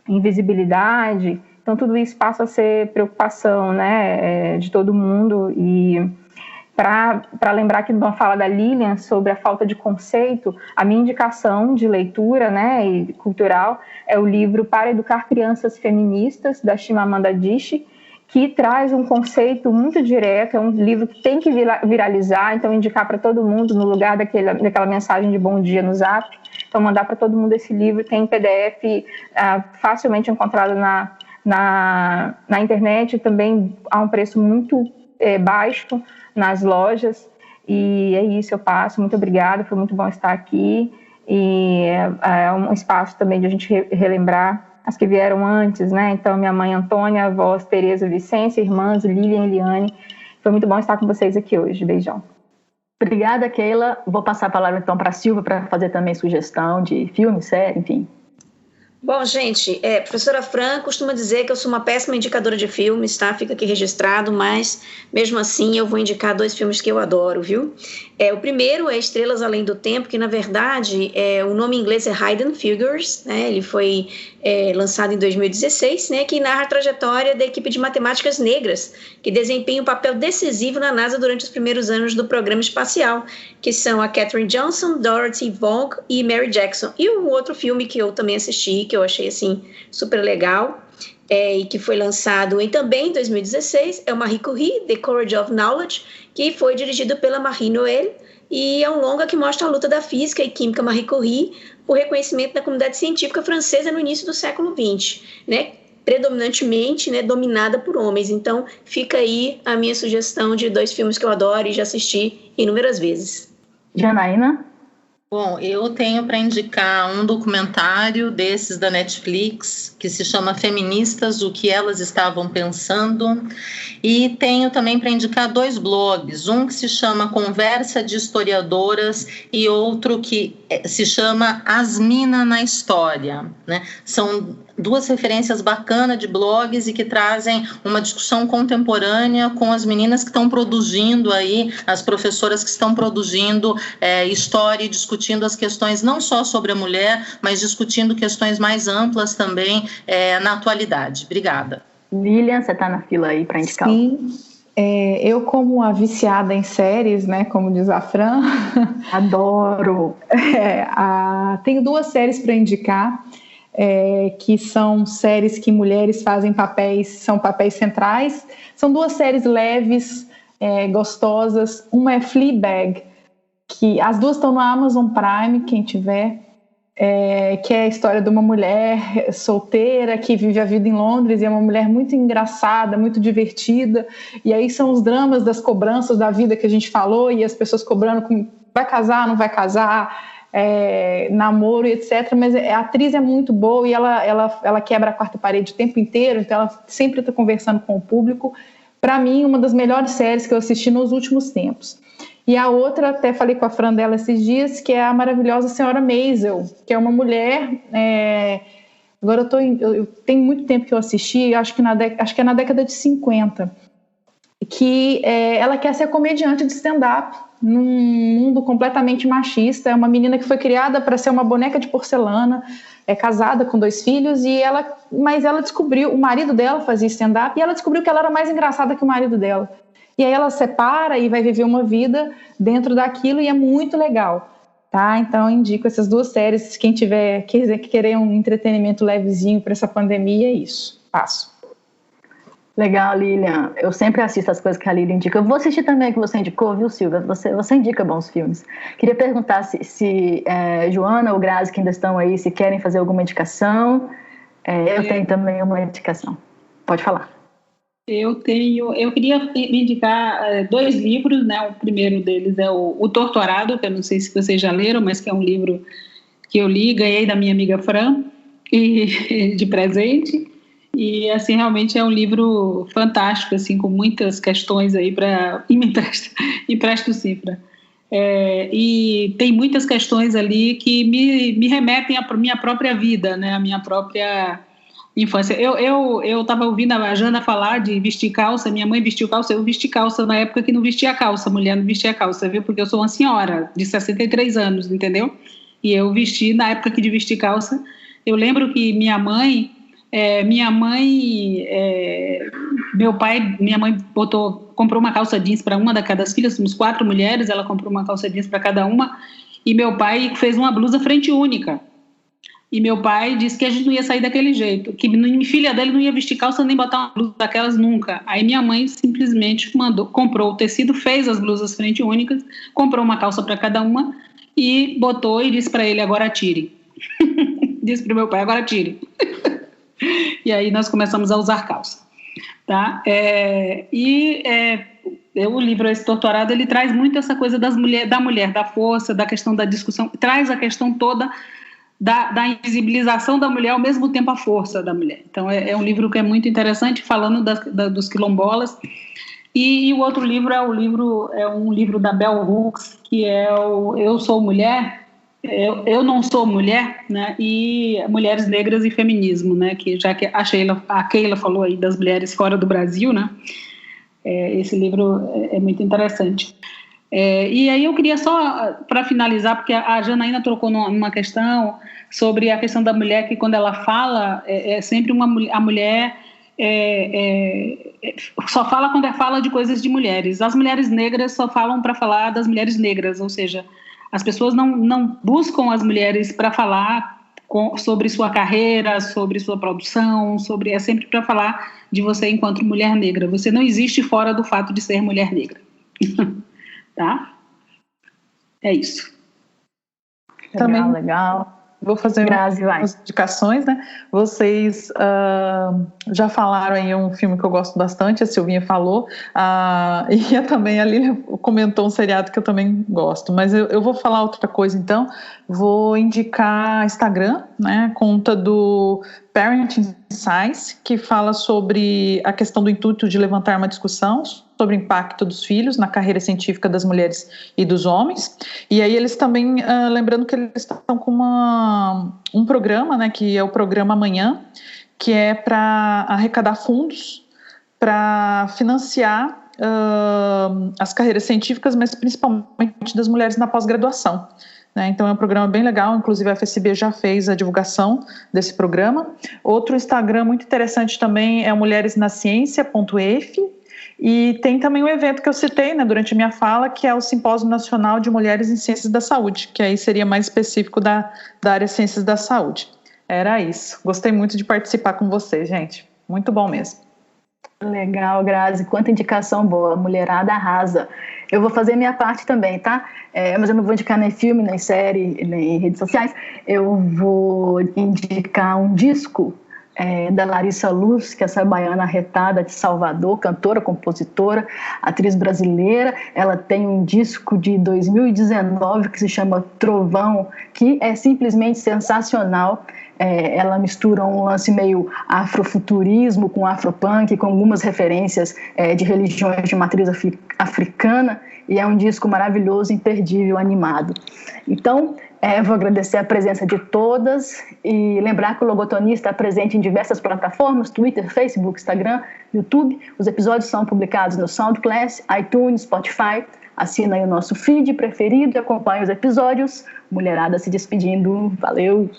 invisibilidade. Então, tudo isso passa a ser preocupação, né, de todo mundo, e Para lembrar que numa fala da Lilian sobre a falta de conceito, a minha indicação de leitura, né, e cultural é o livro Para Educar Crianças Feministas, da Chimamanda Adichie, que traz um conceito muito direto, é um livro que tem que viralizar, então indicar para todo mundo no lugar daquela mensagem de bom dia no Zap. Então mandar para todo mundo esse livro, tem em PDF, facilmente encontrado na internet, também a um preço muito baixo nas lojas, e é isso, eu passo, muito obrigada, foi muito bom estar aqui, e é um espaço também de a gente relembrar as que vieram antes, né? Então, minha mãe Antônia, avós Tereza Vicência, irmãs Lilian e Eliane. Foi muito bom estar com vocês aqui hoje. Beijão. Obrigada, Keila. Vou passar a palavra então para a Silvia para fazer também sugestão de filme, série, enfim. Bom, gente, professora Fran costuma dizer que eu sou uma péssima indicadora de filmes, tá? Fica aqui registrado, mas mesmo assim eu vou indicar 2 filmes que eu adoro, viu? O primeiro é Estrelas Além do Tempo, que na verdade o nome em inglês é Hidden Figures, né? Ele foi lançado em 2016, né? Que narra a trajetória da equipe de matemáticas negras, que desempenha um papel decisivo na NASA durante os primeiros anos do programa espacial, que são a Katherine Johnson, Dorothy Vaughan e Mary Jackson. E um outro filme que eu também assisti, que eu achei assim super legal, e que foi lançado também em 2016, é o Marie Curie, The Courage of Knowledge, que foi dirigido pela Marie Noël, e é um longa que mostra a luta da física e química Marie Curie por reconhecimento da comunidade científica francesa no início do século XX, né? Predominantemente, né, dominada por homens. Então fica aí a minha sugestão de 2 filmes que eu adoro e já assisti inúmeras vezes. Janaína? Bom, eu tenho para indicar um documentário desses da Netflix, que se chama Feministas, o que elas estavam pensando, e tenho também para indicar 2 blogs, um que se chama Conversa de Historiadoras e outro que se chama Asmina na História, né? São 2 referências bacanas de blogs e que trazem uma discussão contemporânea com as meninas que estão produzindo aí, as professoras que estão produzindo história e discutindo as questões não só sobre a mulher, mas discutindo questões mais amplas também na atualidade. Obrigada. Lilian, você está na fila aí para indicar? Sim, eu como a viciada em séries, né, como diz a Fran, adoro. Tenho 2 séries para indicar, que são séries que mulheres fazem são papéis centrais. São 2 séries leves, gostosas. Uma é Fleabag, que as 2 estão no Amazon Prime, quem tiver, que é a história de uma mulher solteira que vive a vida em Londres, e é uma mulher muito engraçada, muito divertida, e aí são os dramas das cobranças da vida que a gente falou, e as pessoas cobrando vai casar, não vai casar, namoro e etc, mas a atriz é muito boa e ela quebra a 4ª parede o tempo inteiro, então ela sempre está conversando com o público. Para mim, uma das melhores séries que eu assisti nos últimos tempos. E a outra, até falei com a Fran dela esses dias, que é a maravilhosa Senhora Maisel, que é uma mulher, agora eu tenho muito tempo que eu assisti, acho que é na década de 50, que ela quer ser comediante de stand-up num mundo completamente machista. É uma menina que foi criada para ser uma boneca de porcelana, é casada com 2 filhos, mas ela descobriu, o marido dela fazia stand-up, e ela descobriu que ela era mais engraçada que o marido dela. E aí ela separa e vai viver uma vida dentro daquilo, e é muito legal, tá? Então eu indico essas 2 séries, quem querer um entretenimento levezinho para essa pandemia, é isso. Passo. Legal, Lilian. Eu sempre assisto as coisas que a Lilian indica. Eu vou assistir também o que você indicou, viu, Silvia? Você indica bons filmes. Queria perguntar se Joana ou Grazi, que ainda estão aí, se querem fazer alguma indicação. Eu tenho também uma indicação. Pode falar. Eu queria indicar 2 livros, né? O primeiro deles é o Torturado, que eu não sei se vocês já leram, mas que é um livro que eu li, ganhei da minha amiga Fran, de presente. E, assim, realmente é um livro fantástico, assim, com muitas questões aí para... E me empresto sim, Fran. E tem muitas questões ali que me remetem à minha própria vida, né? À minha própria infância. Eu estava ouvindo a Jana falar de vestir calça. Minha mãe vestiu calça, eu vesti calça na época que não vestia calça, a mulher não vestia calça, viu? Porque eu sou uma senhora de 63 anos, entendeu? E eu vesti na época de vestir calça. Eu lembro que minha mãe minha mãe comprou uma calça jeans para uma das filhas, somos 4 mulheres, ela comprou uma calça jeans para cada uma, e meu pai fez uma blusa frente única. E meu pai disse que a gente não ia sair daquele jeito, que filha dele não ia vestir calça nem botar uma blusa daquelas nunca. Aí minha mãe simplesmente comprou o tecido, fez as blusas frente únicas, comprou uma calça para cada uma e botou e disse para ele, agora tire. Disse para o meu pai, agora tire. E aí nós começamos a usar calça. Tá? O livro Esse Torturado, ele traz muito essa coisa da mulher, da força, da questão da discussão, traz a questão toda da invisibilização da mulher, ao mesmo tempo a força da mulher. Então é um livro que é muito interessante, falando dos quilombolas. E o outro livro é um livro da Bell Hooks, que é o Eu Sou Mulher, Eu Não Sou Mulher, né? E Mulheres Negras e Feminismo, né? Que já que a Keila falou aí das mulheres fora do Brasil, né? Esse livro é muito interessante. E aí eu queria só, para finalizar, porque a Janaína trocou numa questão sobre a questão da mulher, que quando ela fala, sempre a mulher só fala quando fala de coisas de mulheres. As mulheres negras só falam para falar das mulheres negras, ou seja, as pessoas não buscam as mulheres para falar sobre sua carreira, sobre sua produção, é sempre para falar de você enquanto mulher negra. Você não existe fora do fato de ser mulher negra. Tá? É isso. Também legal. Vou fazer umas indicações, né? Vocês já falaram aí um filme que eu gosto bastante, a Silvinha falou, e também a Lília comentou um seriado que eu também gosto, mas eu vou falar outra coisa então. Vou indicar Instagram, né? Conta do Parenting Science, que fala sobre a questão do intuito de levantar uma discussão sobre o impacto dos filhos na carreira científica das mulheres e dos homens. E aí eles também, lembrando que eles estão com um programa, né, que é o programa Amanhã, que é para arrecadar fundos para financiar as carreiras científicas, mas principalmente das mulheres na pós-graduação. Então é um programa bem legal, inclusive a FSB já fez a divulgação desse programa. Outro Instagram muito interessante também é o mulheresnaciencia.ef, e tem também um evento que eu citei, né, durante a minha fala, que é o Simpósio Nacional de Mulheres em Ciências da Saúde, que aí seria mais específico da área Ciências da Saúde. Era isso. Gostei muito de participar com vocês, gente. Muito bom mesmo. Legal, Grazi. Quanta indicação boa. Mulherada arrasa. Eu vou fazer a minha parte também, tá? Mas eu não vou indicar nem filme, nem série, nem redes sociais. Eu vou indicar um disco da Larissa Luz, que é essa baiana arretada de Salvador, cantora, compositora, atriz brasileira. Ela tem um disco de 2019 que se chama Trovão, que é simplesmente sensacional. Ela mistura um lance meio afrofuturismo com afropunk, com algumas referências de religiões de matriz africana, e é um disco maravilhoso, imperdível, animado. Então, vou agradecer a presença de todas e lembrar que o Logotonia está presente em diversas plataformas, Twitter, Facebook, Instagram, YouTube. Os episódios são publicados no SoundCloud, iTunes, Spotify. Assina aí o nosso feed preferido e acompanha os episódios. Mulherada se despedindo. Valeu!